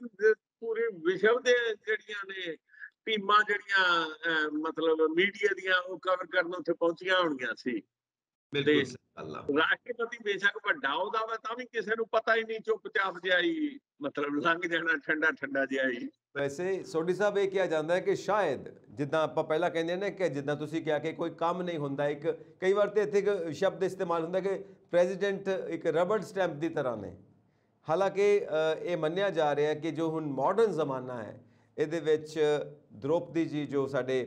ਪੂਰੇ ਵਿਸ਼ਵ ਦੇ ਜਿਹੜੀਆਂ ਨੇ ਟੀਮਾਂ, ਜਿਹੜੀਆਂ ਮਤਲਬ ਮੀਡੀਆ ਦੀਆਂ, ਉਹ ਕਵਰ ਕਰਨ ਉੱਥੇ ਪਹੁੰਚੀਆਂ ਹੋਣੀਆਂ ਸੀ। ਤੇ ਬਿਲਕੁਲ ਸਹੀ ਗੱਲ ਆ। ਰਾਸ਼ਟਰਪਤੀ ਬੇਸ਼ੱਕ ਵੱਡਾ ਉਹਦਾ ਵਾ, ਤਾਂ ਵੀ ਕਿਸੇ ਨੂੰ ਪਤਾ ਹੀ ਨਹੀਂ, ਚੁੱਪਚਾਪ ਜਿਹਾ ਹੀ ਮਤਲਬ ਲੰਘ ਜਾਣਾ, ਠੰਡਾ ਠੰਡਾ ਜਿਹਾ ਹੀ। ਵੈਸੇ ਸੋਢੀ ਸਾਹਿਬ ਇਹ ਕਿਹਾ ਜਾਂਦਾ ਹੈ ਕਿ ਸ਼ਾਇਦ ਜਿੱਦਾਂ ਆਪਾਂ ਪਹਿਲਾਂ ਕਹਿੰਦੇ ਨੇ ਕਿ ਜਿੱਦਾਂ ਤੁਸੀਂ ਕਿਹਾ ਕਿ ਕੋਈ ਕੰਮ ਨਹੀਂ ਹੁੰਦਾ, ਇੱਕ ਕਈ ਵਾਰ ਤੇ ਇੱਥੇ ਇੱਕ ਸ਼ਬਦ ਇਸਤੇਮਾਲ ਹੁੰਦਾ ਕਿ ਪ੍ਰੈਜ਼ੀਡੈਂਟ ਇੱਕ ਰਬੜ ਸਟੈਂਪ ਦੀ ਤਰ੍ਹਾਂ ਨੇ। ਹਾਲਾਂਕਿ ਇਹ ਮੰਨਿਆ ਜਾ ਰਿਹਾ ਕਿ ਜੋ ਹੁਣ ਮਾਡਰਨ ਜ਼ਮਾਨਾ ਹੈ, ਇਹਦੇ ਵਿੱਚ द्रौपदी जी जो ਸਾਡੇ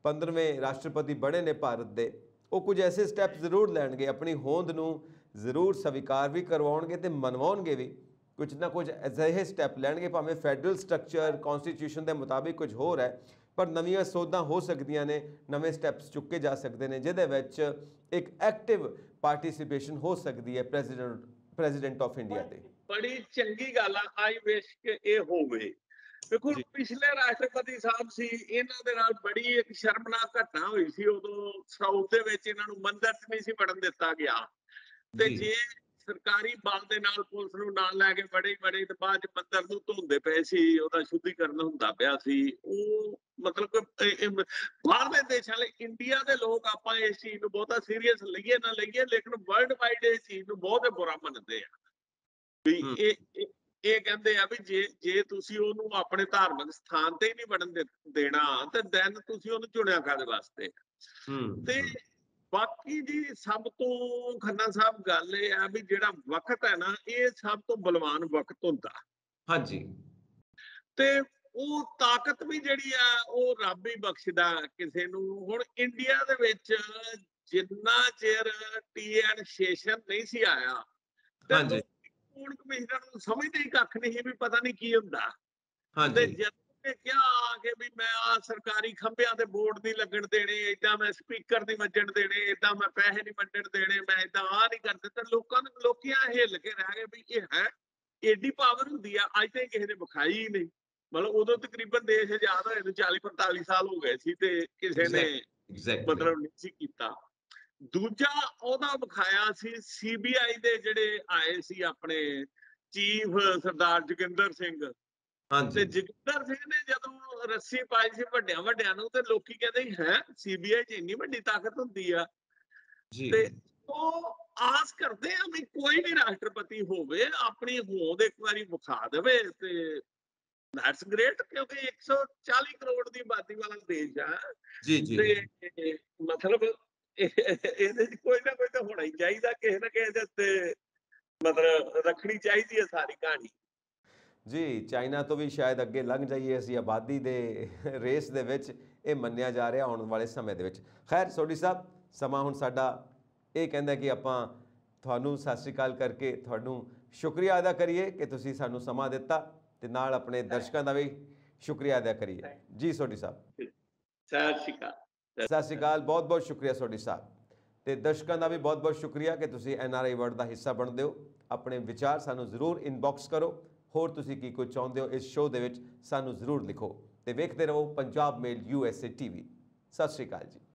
15ਵੇਂ ਰਾਸ਼ਟਰਪਤੀ ਬਣੇ ਨੇ ਭਾਰਤ ਦੇ, ਉਹ ਕੁਝ ਐਸੇ ਸਟੈਪ ਜ਼ਰੂਰ ਲੈਣਗੇ, ਆਪਣੀ ਹੋਂਦ ਨੂੰ ਜ਼ਰੂਰ ਸਵੀਕਾਰ ਵੀ ਕਰਵਾਉਣਗੇ ਤੇ ਮਨਵਾਉਣਗੇ ਵੀ। ਕੁਝ ਨਾ ਕੁਝ ਅਜਿਹੇ ਸਟੈਪ ਲੈਣਗੇ, ਭਾਵੇਂ ਫੈਡਰਲ ਸਟਰਕਚਰ ਕਨਸਟੀਟਿਊਸ਼ਨ ਦੇ ਮੁਤਾਬਿਕ ਕੁਝ ਹੋਰ ਹੈ, ਪਰ ਨਵੀਆਂ ਸੋਧਾਂ ਹੋ ਸਕਦੀਆਂ ਨੇ, ਨਵੇਂ ਸਟੈਪਸ ਚੁੱਕੇ ਜਾ ਸਕਦੇ ਨੇ, ਜਿਹਦੇ ਵਿੱਚ ਇੱਕ ਐਕਟਿਵ ਪਾਰਟਿਸਿਪੇਸ਼ਨ ਹੋ ਸਕਦੀ ਹੈ ਪ੍ਰੈਜ਼ੀਡੈਂਟ ਆਫ ਇੰਡੀਆ ਦੇ। ਬੜੀ ਚੰਗੀ ਗੱਲ ਆ, ਆਈ ਵਿਸ਼ ਕਿ ਇਹ ਹੋਵੇ। ਦੇਖੋ ਪਿਛਲੇ ਰਾਸ਼ਟਰਪਤੀ ਸਾਹਿਬ ਸੀ, ਇਹਨਾਂ ਦੇ ਨਾਲ ਬੜੀ ਇੱਕ ਸ਼ਰਮਨਾਕ ਘਟਨਾ ਹੋਈ ਸੀ। ਉਦੋਂ ਸਾਊਥ ਦੇ ਵਿੱਚ ਇਹਨਾਂ ਨੂੰ ਮੰਦਿਰ 'ਚ ਨਹੀਂ ਸੀ ਵੜਨ ਦਿੱਤਾ ਗਿਆ, ਤੇ ਜੇ ਸਰਕਾਰੀ ਬਲ ਦੇ ਨਾਲ ਪੁਲਿਸ ਨੂੰ ਨਾਲ ਲੈ ਕੇ ਬੜੇ ਤੇ ਬਾਅਦ 'ਚ ਮੰਦਿਰ ਨੂੰ ਧੋਂਦੇ ਪਏ ਸੀ, ਉਹਦਾ ਸ਼ੁੱਧੀਕਰਨ ਹੁੰਦਾ ਪਿਆ ਸੀ। ਉਹ ਮਤਲਬ ਕਿ ਬਾਹਰਲੇ ਦੇਸ਼ਾਂ ਲਈ ਇੰਡੀਆ ਦੇ ਲੋਕ ਆਪਾਂ ਇਸ ਚੀਜ਼ ਨੂੰ ਬਹੁਤਾ ਸੀਰੀਅਸ ਲਈਏ ਨਾ ਲਈਏ, ਲੇਕਿਨ ਵਰਲਡ ਵਾਈਡ ਇਸ ਚੀਜ਼ ਨੂੰ ਬਹੁਤ ਬੁਰਾ ਮੰਨਦੇ ਆ ਵੀ ਇਹ ਕਹਿੰਦੇ ਆ ਵੀ ਜੇ ਤੁਸੀਂ ਉਹਨੂੰ ਆਪਣੇ ਧਾਰਮਿਕ ਸਥਾਨ ਤੇ ਹੀ ਨਹੀਂ ਵੜਨ ਦੇਣਾ ਤੇ ਦੈਨ ਤੁਸੀਂ ਉਹਨੂੰ ਚੁਣਿਆ ਕਾਹਦੇ ਵਾਸਤੇ। ਤੇ ਬਾਕੀ ਜੀ ਸਭ ਤੋਂ ਖੰਨਾ ਸਾਹਿਬ ਗੱਲ ਇਹ ਆ ਵੀ ਜਿਹੜਾ ਵਕਤ ਹੈ ਨਾ, ਇਹ ਸਭ ਤੋਂ ਬਲਵਾਨ ਵਕਤ ਹੁੰਦਾ। ਹਾਂਜੀ, ਤੇ ਉਹ ਤਾਕਤ ਵੀ ਜਿਹੜੀ ਆ ਉਹ ਰੱਬ ਹੀ ਬਖਸ਼ਦਾ ਕਿਸੇ ਨੂੰ। ਹੁਣ ਇੰਡੀਆ ਦੇ ਵਿੱਚ ਜਿੰਨਾ ਚਿਰ TN ਸੈਸ਼ਨ ਨਹੀਂ ਸੀ ਆਇਆ ਤੇ ਚੋਣ ਕਮਿਸ਼ਨਰ ਨੂੰ ਸਮਝਦੇ ਹੀ ਕੱਖ ਨਹੀਂ ਵੀ ਪਤਾ ਨਹੀਂ ਕੀ ਹੁੰਦਾ। ਤੇ ਜਦ ਕਿਹਾ ਕਿ ਵੀ ਮੈਂ ਆ ਸਰਕਾਰੀ ਖੰਭਿਆਂ ਤੇ ਬੋਰਡ ਨਹੀਂ ਲੱਗਣ ਦੇਣੇ, ਏਦਾਂ ਮੈਂ ਸਪੀਕਰ ਨਹੀਂ ਵੱਜਣ ਦੇਣੇ, ਏਦਾਂ ਮੈਂ ਪੈਸੇ ਨਹੀਂ ਵੰਡਣ ਦੇਣੇ, ਮੈਂ ਏਦਾਂ ਆ ਨਹੀਂ ਕਰ ਦਿੱਤਾ, ਲੋਕੀ ਹਿੱਲ ਕੇ ਰਹਿ ਗਏ ਵੀ ਇਹ ਹੈ ਏਡੀ ਪਾਵਰ ਹੁੰਦੀ ਆ। ਅੱਜ ਤੇ ਕਿਸੇ ਨੇ ਵਿਖਾਈ ਹੀ ਨਹੀਂ। ਮਤਲਬ ਉਦੋਂ ਤਕਰੀਬਨ ਦੇਸ਼ ਆਜ਼ਾਦ ਹੋਏ ਨੂੰ 40-45 ਸਾਲ ਹੋ ਗਏ ਸੀ ਤੇ ਕਿਸੇ ਨੇ ਮਤਲਬ ਨਹੀਂ ਸੀ ਕੀਤਾ। ਦੂਜਾ ਉਹਦਾ ਵਿਖਾਇਆ ਸੀ CBI ਦੇ ਜਿਹੜੇ ਆਏ ਸੀ ਆਪਣੇ ਚੀਫ ਸਰਦਾਰ ਜੋਗਿੰਦਰ ਸਿੰਘ। ਤੇ ਜੋਗਿੰਦਰ ਸਿੰਘ ਨੇ ਜਦੋਂ ਰੱਸੀ ਪਾਈ ਸੀ ਵੱਡਿਆਂ ਨੂੰ, ਤੇ ਲੋਕੀ ਕਹਿੰਦੇ ਹੈ CBI 'ਚ ਇੰਨੀ ਵੱਡੀ ਤਾਕਤ ਹੁੰਦੀ ਆ। ਤੇ ਉਹ ਆਸ ਕਰਦੇ ਆ ਵੀ ਕੋਈ ਵੀ ਰਾਸ਼ਟਰਪਤੀ ਹੋਵੇ ਆਪਣੀ ਹੋਂਦ ਇੱਕ ਵਾਰੀ ਵਿਖਾ ਦੇਵੇ ਤੇ ਦੈਟਸ ਗ੍ਰੇਟ, ਕਿਉਂਕਿ 140 ਕਰੋੜ ਦੀ ਆਬਾਦੀ ਵਾਲਾ ਦੇਸ਼ ਆ। ਤੇ ਮਤਲਬ ਇਹਦੇ 'ਚ ਕੋਈ ਨਾ ਕੋਈ ਤਾਂ ਹੋਣਾ ਹੀ ਚਾਹੀਦਾ, ਕਿਸੇ ਨਾ ਕਿਸੇ ਦੇ ਉੱਤੇ ਮਤਲਬ ਰੱਖਣੀ ਚਾਹੀਦੀ ਹੈ ਸਾਰੀ ਕਹਾਣੀ। ਜੀ, ਚਾਈਨਾ ਤੋਂ ਵੀ ਸ਼ਾਇਦ ਅੱਗੇ ਲੰਘ ਜਾਈਏ ਅਸੀਂ ਆਬਾਦੀ ਦੇ ਰੇਸ ਦੇ ਵਿੱਚ, ਇਹ ਮੰਨਿਆ ਜਾ ਰਿਹਾ ਆਉਣ ਵਾਲੇ ਸਮੇਂ ਦੇ ਵਿੱਚ। ਖੈਰ ਸੋਢੀ ਸਾਹਿਬ, ਸਮਾਂ ਹੁਣ ਸਾਡਾ ਇਹ ਕਹਿੰਦਾ ਕਿ ਆਪਾਂ ਤੁਹਾਨੂੰ ਸਤਿ ਸ਼੍ਰੀ ਅਕਾਲ ਕਰਕੇ ਤੁਹਾਨੂੰ ਸ਼ੁਕਰੀਆ ਅਦਾ ਕਰੀਏ ਕਿ ਤੁਸੀਂ ਸਾਨੂੰ ਸਮਾਂ ਦਿੱਤਾ, ਤੇ ਨਾਲ ਆਪਣੇ ਦਰਸ਼ਕਾਂ ਦਾ ਵੀ ਸ਼ੁਕਰੀਆ ਅਦਾ ਕਰੀਏ। ਜੀ ਸੋਢੀ ਸਾਹਿਬ, ਸਤਿ ਸ਼੍ਰੀ ਅਕਾਲ। ਸਤਿ ਸ਼੍ਰੀ ਅਕਾਲ, ਬਹੁਤ ਬਹੁਤ ਸ਼ੁਕਰੀਆ ਸੋਢੀ ਸਾਹਿਬ। ਤੇ ਦਰਸ਼ਕਾਂ ਦਾ ਵੀ ਬਹੁਤ ਬਹੁਤ ਸ਼ੁਕਰੀਆ ਕਿ ਤੁਸੀਂ NRI ਵਰਲਡ ਦਾ ਹਿੱਸਾ ਬਣਦੇ ਹੋ। ਆਪਣੇ ਵਿਚਾਰ ਸਾਨੂੰ ਜ਼ਰੂਰ ਇਨਬਾਕਸ ਕਰੋ। ਹੋਰ ਤੁਸੀਂ ਕੀ ਕੁਝ ਚਾਹੁੰਦੇ ਹੋ ਇਸ ਸ਼ੋਅ ਦੇ ਵਿੱਚ ਸਾਨੂੰ ਜ਼ਰੂਰ ਲਿਖੋ, ਤੇ ਵੇਖਦੇ ਰਹੋ ਪੰਜਾਬ ਮੇਲ USA TV। ਸਤਿ ਸ਼੍ਰੀ ਅਕਾਲ ਜੀ।